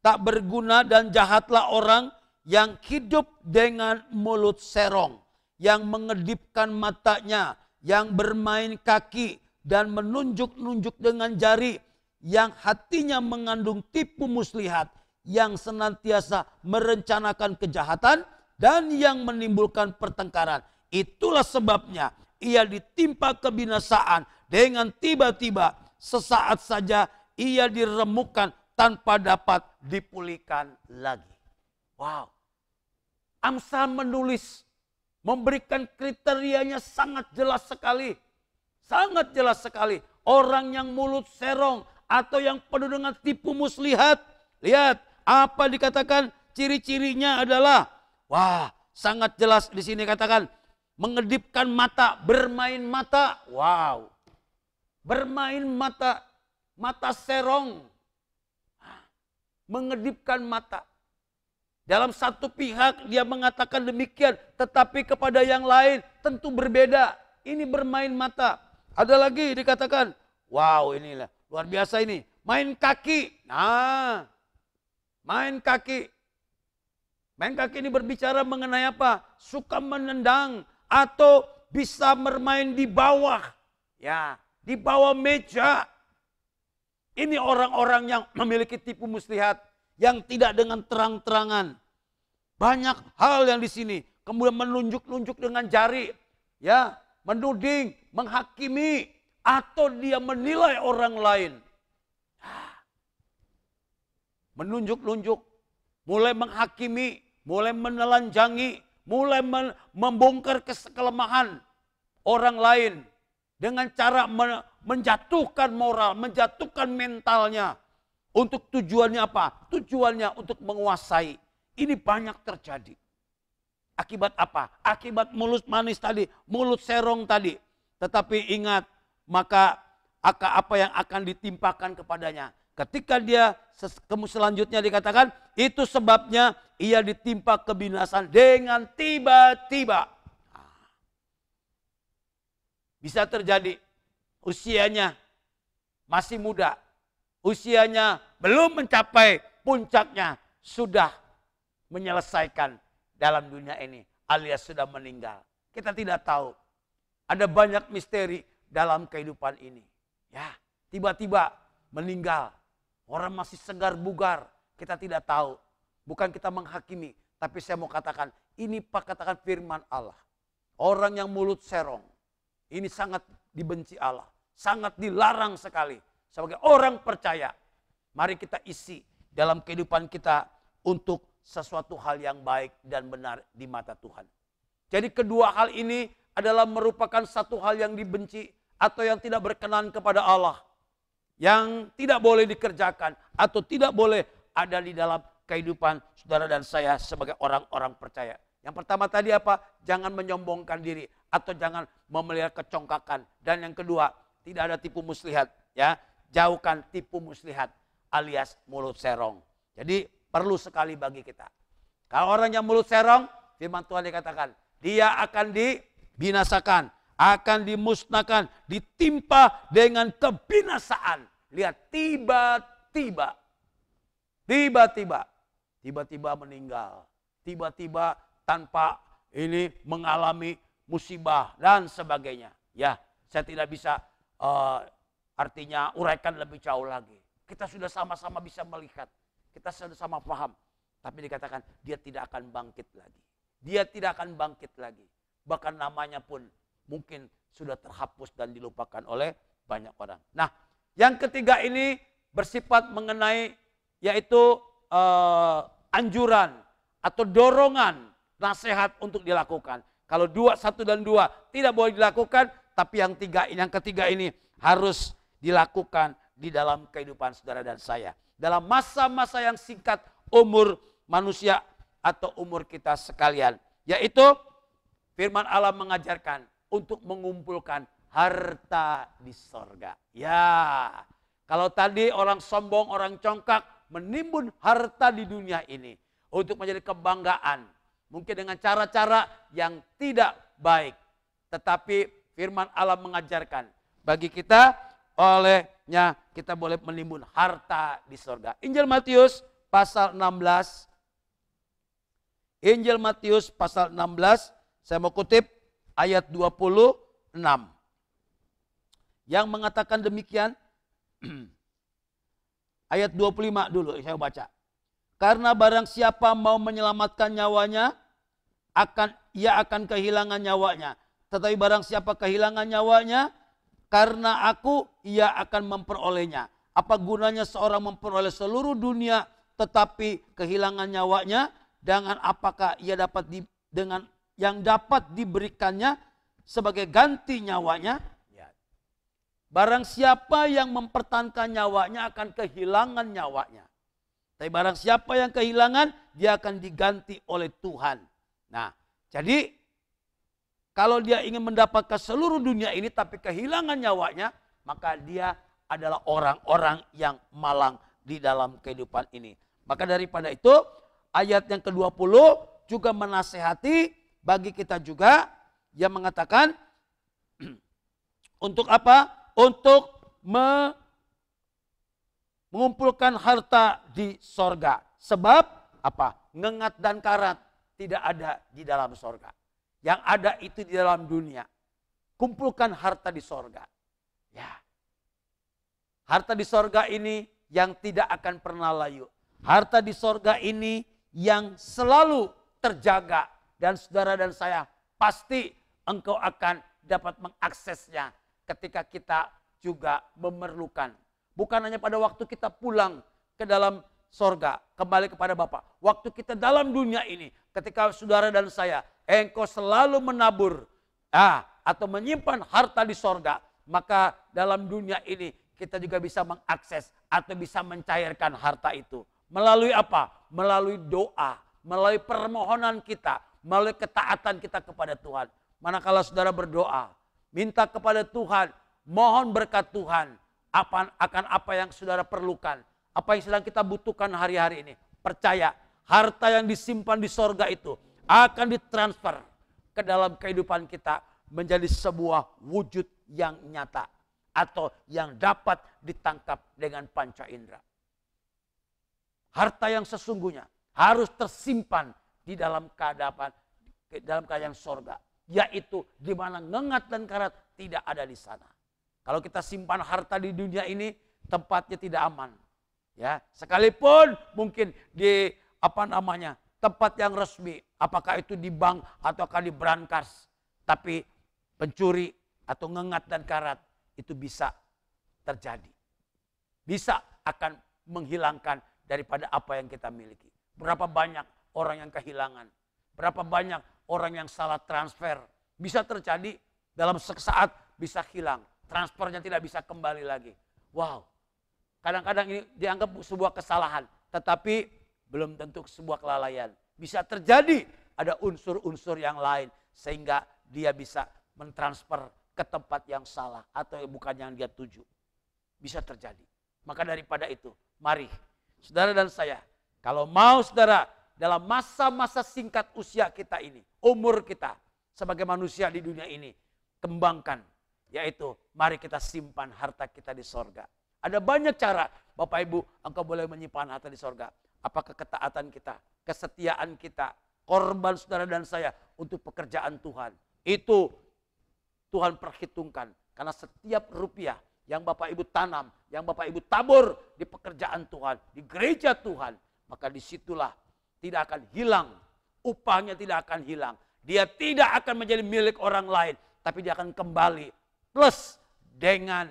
Tak berguna dan jahatlah orang yang hidup dengan mulut serong, yang mengedipkan matanya, yang bermain kaki dan menunjuk-nunjuk dengan jari, yang hatinya mengandung tipu muslihat, yang senantiasa merencanakan kejahatan, dan yang menimbulkan pertengkaran. Itulah sebabnya ia ditimpa kebinasaan dengan tiba-tiba, sesaat saja ia diremukkan tanpa dapat dipulihkan lagi. Wow. Amsal menulis, memberikan kriterianya sangat jelas sekali. Sangat jelas sekali. Orang yang mulut serong atau yang penuh dengan tipu muslihat. Lihat apa dikatakan ciri-cirinya adalah. Wah, sangat jelas di sini katakan mengedipkan mata, bermain mata. Wow. Bermain mata, mata serong. Mengedipkan mata. Dalam satu pihak dia mengatakan demikian, tetapi kepada yang lain tentu berbeda. Ini bermain mata. Ada lagi dikatakan, wow inilah luar biasa ini. Main kaki. Nah, main kaki. Main kaki ini berbicara mengenai apa? Suka menendang atau bisa bermain di bawah. Ya, di bawah meja. Ini orang-orang yang memiliki tipu muslihat, yang tidak dengan terang-terangan. Banyak hal yang di sini. Kemudian menunjuk-nunjuk dengan jari. Ya, menuding, menghakimi. Atau dia menilai orang lain. Menunjuk-nunjuk. Mulai menghakimi. Mulai menelanjangi. Mulai membongkar kelemahan orang lain. Dengan cara menjatuhkan moral, menjatuhkan mentalnya. Untuk tujuannya apa? Tujuannya untuk menguasai. Ini banyak terjadi. Akibat apa? Akibat mulut manis tadi, mulut serong tadi. Tetapi ingat, maka apa yang akan ditimpakan kepadanya. Ketika dia selanjutnya dikatakan, itu sebabnya ia ditimpa kebinasan dengan tiba-tiba. Bisa terjadi usianya masih muda. Usianya belum mencapai puncaknya, sudah menyelesaikan dalam dunia ini alias sudah meninggal. Kita tidak tahu. Ada banyak misteri dalam kehidupan ini. Ya, tiba-tiba meninggal. Orang masih segar bugar, kita tidak tahu. Bukan kita menghakimi, tapi saya mau katakan, ini katakan firman Allah. Orang yang mulut serong, ini sangat dibenci Allah. Sangat dilarang sekali. Sebagai orang percaya, mari kita isi dalam kehidupan kita untuk sesuatu hal yang baik dan benar di mata Tuhan. Jadi kedua hal ini adalah merupakan satu hal yang dibenci atau yang tidak berkenan kepada Allah. Yang tidak boleh dikerjakan atau tidak boleh ada di dalam kehidupan saudara dan saya sebagai orang-orang percaya. Yang pertama tadi apa? Jangan menyombongkan diri atau jangan memelihara kecongkakan. Dan yang kedua, tidak ada tipu muslihat. Ya, jauhkan tipu muslihat alias mulut serong. Jadi perlu sekali bagi kita. Kalau orang yang mulut serong, firman Tuhan dikatakan, dia akan dibinasakan, akan dimusnahkan, ditimpa dengan kebinasaan. Lihat, tiba-tiba meninggal. Tiba-tiba tanpa ini mengalami musibah dan sebagainya. Ya, saya tidak bisa artinya uraikan lebih jauh lagi. Kita sudah sama-sama bisa melihat. Kita sudah sama paham. Tapi dikatakan dia tidak akan bangkit lagi. Dia tidak akan bangkit lagi. Bahkan namanya pun mungkin sudah terhapus dan dilupakan oleh banyak orang. Nah, yang ketiga ini bersifat mengenai yaitu anjuran atau dorongan nasihat untuk dilakukan. Kalau 1 dan 2 tidak boleh dilakukan, tapi yang ketiga ini harus dilakukan di dalam kehidupan saudara dan saya. Dalam masa-masa yang singkat umur manusia atau umur kita sekalian. Yaitu firman Allah mengajarkan untuk mengumpulkan harta di sorga. Ya, kalau tadi orang sombong, orang congkak menimbun harta di dunia ini. Untuk menjadi kebanggaan. Mungkin dengan cara-cara yang tidak baik. Tetapi firman Allah mengajarkan bagi kita, olehnya kita boleh menimbun harta di sorga. Injil Matius pasal 16. Injil Matius pasal 16. Saya mau kutip ayat 26. Yang mengatakan demikian. Ayat 25 dulu saya baca. Karena barang siapa mau menyelamatkan nyawanya, ia akan kehilangan nyawanya. Tetapi barang siapa kehilangan nyawanya karena aku, ia akan memperolehnya. Apa gunanya seorang memperoleh seluruh dunia tetapi kehilangan nyawanya? Dengan apakah ia dapat dengan yang dapat diberikannya sebagai ganti nyawanya? Ya. Barang siapa yang mempertahankan nyawanya akan kehilangan nyawanya. Tapi barang siapa yang kehilangan, dia akan diganti oleh Tuhan. Nah, jadi kalau dia ingin mendapatkan seluruh dunia ini tapi kehilangan nyawanya, maka dia adalah orang-orang yang malang di dalam kehidupan ini. Maka daripada itu, ayat yang ke-20 juga menasehati bagi kita juga, yang mengatakan untuk apa? Untuk mengumpulkan harta di sorga. Sebab apa? Ngengat dan karat tidak ada di dalam sorga. Yang ada itu di dalam dunia. Kumpulkan harta di sorga. Ya. Harta di sorga ini yang tidak akan pernah layu. Harta di sorga ini yang selalu terjaga. Dan saudara dan saya pasti engkau akan dapat mengaksesnya ketika kita juga memerlukan. Bukan hanya pada waktu kita pulang ke dalam sorga, kembali kepada Bapa. Waktu kita dalam dunia ini, ketika saudara dan saya, engkau selalu menabur atau menyimpan harta di sorga, maka dalam dunia ini kita juga bisa mengakses atau bisa mencairkan harta itu. Melalui apa? Melalui doa, melalui permohonan kita, melalui ketaatan kita kepada Tuhan. Manakala saudara berdoa, minta kepada Tuhan, mohon berkat Tuhan akan apa yang saudara perlukan, apa yang sedang kita butuhkan hari-hari ini. Percaya, harta yang disimpan di sorga itu akan ditransfer ke dalam kehidupan kita menjadi sebuah wujud yang nyata atau yang dapat ditangkap dengan panca indera. Harta yang sesungguhnya harus tersimpan di dalam keadaan sorga, yaitu di mana ngengat dan karat tidak ada di sana. Kalau kita simpan harta di dunia ini, tempatnya tidak aman. Ya, sekalipun mungkin di tempat yang resmi, apakah itu di bank ataukah di brankas, tapi pencuri atau ngengat dan karat itu bisa terjadi. Bisa akan menghilangkan daripada apa yang kita miliki. Berapa banyak orang yang kehilangan, berapa banyak orang yang salah transfer, bisa terjadi dalam sesaat bisa hilang, transfernya tidak bisa kembali lagi. Wow, kadang-kadang ini dianggap sebuah kesalahan, tetapi belum tentu sebuah kelalaian. Bisa terjadi ada unsur-unsur yang lain sehingga dia bisa mentransfer ke tempat yang salah atau bukan yang dia tuju. Bisa terjadi. Maka daripada itu, mari saudara dan saya, kalau mau saudara dalam masa-masa singkat usia kita ini, umur kita sebagai manusia di dunia ini, kembangkan, yaitu mari kita simpan harta kita di sorga. Ada banyak cara, Bapak Ibu, engkau boleh menyimpan harta di sorga. Apakah ketaatan kita, kesetiaan kita, korban saudara dan saya untuk pekerjaan Tuhan. Itu Tuhan perhitungkan. Karena setiap rupiah yang Bapak Ibu tanam, yang Bapak Ibu tabur di pekerjaan Tuhan, di gereja Tuhan, maka disitulah tidak akan hilang. Upahnya tidak akan hilang. Dia tidak akan menjadi milik orang lain, tapi dia akan kembali plus dengan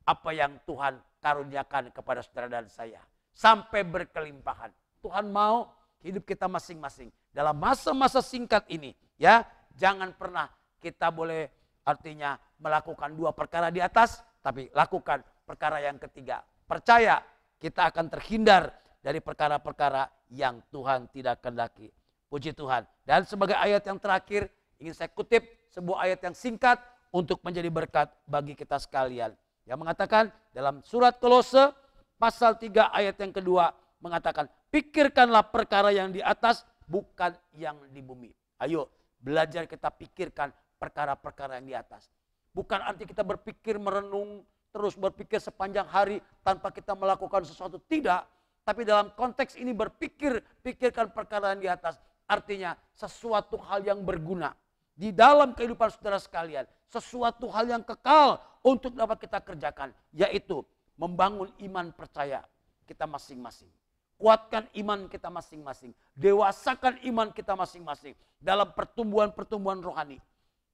apa yang Tuhan karuniakan kepada saudara dan saya. Sampai berkelimpahan. Tuhan mau hidup kita masing-masing. Dalam masa-masa singkat ini, ya, jangan pernah kita boleh artinya melakukan dua perkara di atas, tapi lakukan perkara yang ketiga. Percaya kita akan terhindar dari perkara-perkara yang Tuhan tidak kehendaki. Puji Tuhan. Dan sebagai ayat yang terakhir, ingin saya kutip sebuah ayat yang singkat untuk menjadi berkat bagi kita sekalian. Yang mengatakan dalam surat Kolose pasal 3 ayat yang kedua mengatakan, pikirkanlah perkara yang di atas, bukan yang di bumi. Ayo belajar kita pikirkan perkara-perkara yang di atas. Bukan arti kita berpikir merenung, terus berpikir sepanjang hari tanpa kita melakukan sesuatu. Tidak. Tapi dalam konteks ini pikirkan perkara yang di atas. Artinya sesuatu hal yang berguna di dalam kehidupan saudara sekalian. Sesuatu hal yang kekal untuk dapat kita kerjakan. Yaitu membangun iman percaya kita masing-masing. kuatkan iman kita masing-masing, dewasakan iman kita masing-masing dalam pertumbuhan-pertumbuhan rohani.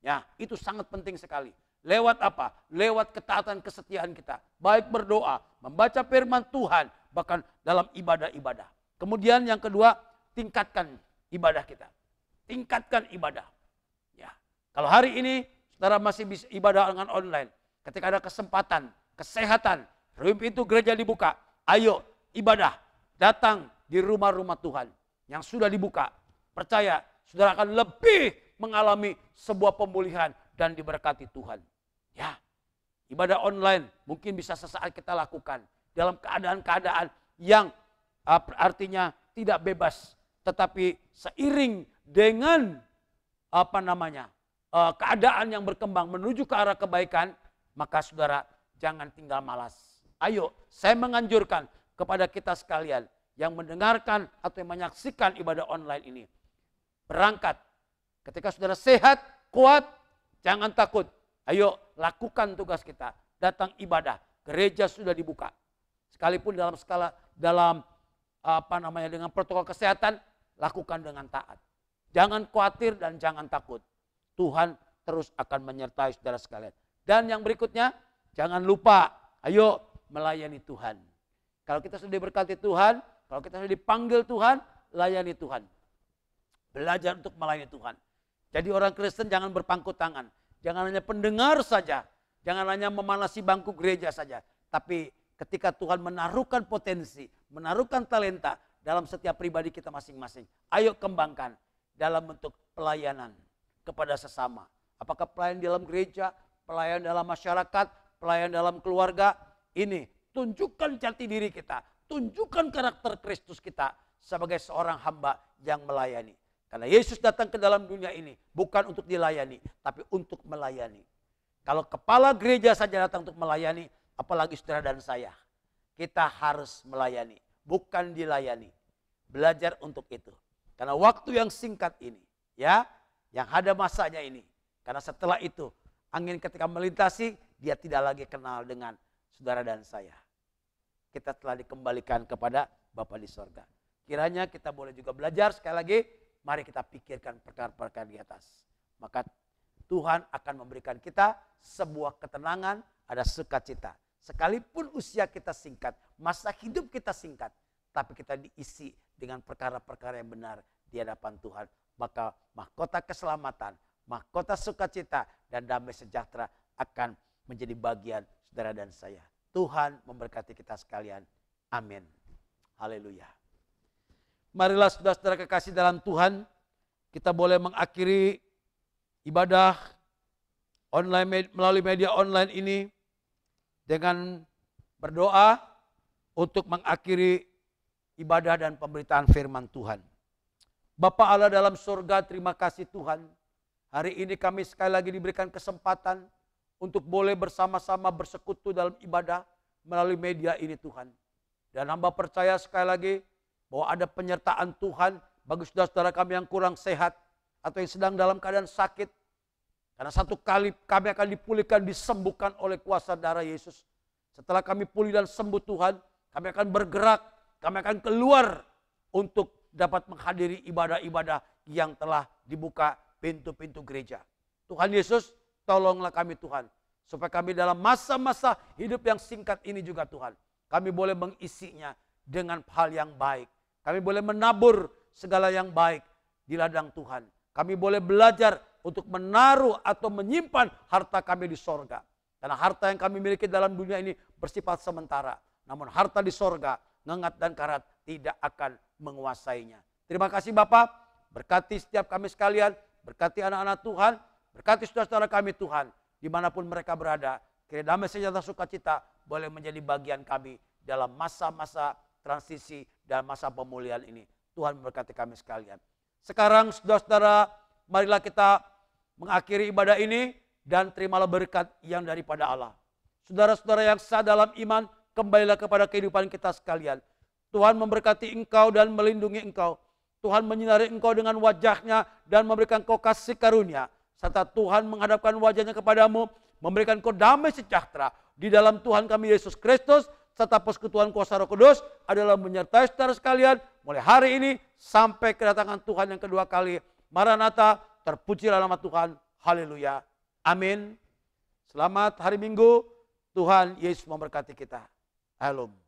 Ya, itu sangat penting sekali. Lewat apa? Lewat ketaatan kesetiaan kita. Baik berdoa, membaca firman Tuhan, bahkan dalam ibadah-ibadah. Kemudian yang kedua, tingkatkan ibadah kita. Tingkatkan ibadah. Ya. Kalau hari ini saudara masih bisa ibadah dengan online, ketika ada kesempatan, kesehatan, pintu gereja dibuka, ayo ibadah. Datang di rumah-rumah Tuhan yang sudah dibuka. Percaya, saudara akan lebih mengalami sebuah pemulihan dan diberkati Tuhan. Ya, ibadah online mungkin bisa sesaat kita lakukan dalam keadaan-keadaan yang artinya tidak bebas, tetapi seiring dengan keadaan yang berkembang menuju ke arah kebaikan, maka saudara jangan tinggal malas. Ayo, saya menganjurkan kepada kita sekalian yang mendengarkan atau yang menyaksikan ibadah online ini, berangkat. Ketika saudara sehat, kuat, jangan takut. Ayo lakukan tugas kita. Datang ibadah. Gereja sudah dibuka. Sekalipun dengan protokol kesehatan, lakukan dengan taat. Jangan khawatir dan jangan takut. Tuhan terus akan menyertai saudara sekalian. Dan yang berikutnya, jangan lupa, ayo melayani Tuhan. Kalau kita sudah diberkati Tuhan, kalau kita sudah dipanggil Tuhan, layani Tuhan. Belajar untuk melayani Tuhan. Jadi orang Kristen jangan berpangku tangan. Jangan hanya pendengar saja. Jangan hanya memanasi bangku gereja saja. Tapi ketika Tuhan menaruhkan potensi, menaruhkan talenta dalam setiap pribadi kita masing-masing. Ayo kembangkan dalam bentuk pelayanan kepada sesama. Apakah pelayan dalam gereja, pelayan dalam masyarakat, pelayan dalam keluarga. Ini tunjukkan jati diri kita. Tunjukkan karakter Kristus kita sebagai seorang hamba yang melayani. Karena Yesus datang ke dalam dunia ini bukan untuk dilayani, tapi untuk melayani. Kalau kepala gereja saja datang untuk melayani, apalagi saudara dan saya. Kita harus melayani, bukan dilayani. Belajar untuk itu. Karena waktu yang singkat ini, ya, yang ada masanya ini. Karena setelah itu, angin ketika melintasi, dia tidak lagi kenal dengan saudara dan saya. Kita telah dikembalikan kepada Bapa di sorga. Kiranya kita boleh juga belajar sekali lagi. Mari kita pikirkan perkara-perkara di atas. Maka Tuhan akan memberikan kita sebuah ketenangan, ada sukacita. Sekalipun usia kita singkat, masa hidup kita singkat, tapi kita diisi dengan perkara-perkara yang benar di hadapan Tuhan. Maka mahkota keselamatan, mahkota sukacita, dan damai sejahtera akan menjadi bagian saudara dan saya. Tuhan memberkati kita sekalian. Amin. Haleluya. Marilah saudara-saudara kekasih dalam Tuhan, kita boleh mengakhiri ibadah online melalui media online ini dengan berdoa untuk mengakhiri ibadah dan pemberitaan firman Tuhan. Bapa Allah dalam surga, terima kasih Tuhan. Hari ini kami sekali lagi diberikan kesempatan untuk boleh bersama-sama bersekutu dalam ibadah melalui media ini Tuhan. Dan hamba percaya sekali lagi bahwa ada penyertaan Tuhan bagi saudara-saudara kami yang kurang sehat atau yang sedang dalam keadaan sakit. Karena satu kali kami akan dipulihkan, disembuhkan oleh kuasa darah Yesus. Setelah kami pulih dan sembuh Tuhan, kami akan bergerak, kami akan keluar untuk dapat menghadiri ibadah-ibadah yang telah dibuka pintu-pintu gereja. Tuhan Yesus, tolonglah kami Tuhan. Supaya kami dalam masa-masa hidup yang singkat ini juga Tuhan, kami boleh mengisinya dengan hal yang baik. Kami boleh menabur segala yang baik di ladang Tuhan. Kami boleh belajar untuk menaruh atau menyimpan harta kami di sorga. Karena harta yang kami miliki dalam dunia ini bersifat sementara. Namun harta di sorga, ngengat dan karat tidak akan menguasainya. Terima kasih Bapak, berkati setiap kami sekalian, berkati anak-anak Tuhan, berkati saudara-saudara kami Tuhan, dimanapun mereka berada. Kiranya damai sejahtera sukacita boleh menjadi bagian kami dalam masa-masa transisi dan masa pemulihan ini. Tuhan memberkati kami sekalian. Sekarang saudara-saudara, marilah kita mengakhiri ibadah ini dan terimalah berkat yang daripada Allah. Saudara-saudara yang sah dalam iman, kembalilah kepada kehidupan kita sekalian. Tuhan memberkati engkau dan melindungi engkau. Tuhan menyinari engkau dengan wajahnya dan memberikan engkau kasih karunia. Serta Tuhan menghadapkan wajahnya kepadamu, memberikan engkau damai sejahtera. Di dalam Tuhan kami Yesus Kristus, serta persekutuan kuasa Roh Kudus adalah menyertai saudara sekalian mulai hari ini sampai kedatangan Tuhan yang kedua kali. Maranatha, terpujilah nama Tuhan. Haleluya. Amin. Selamat hari Minggu. Tuhan Yesus memberkati kita. Shalom.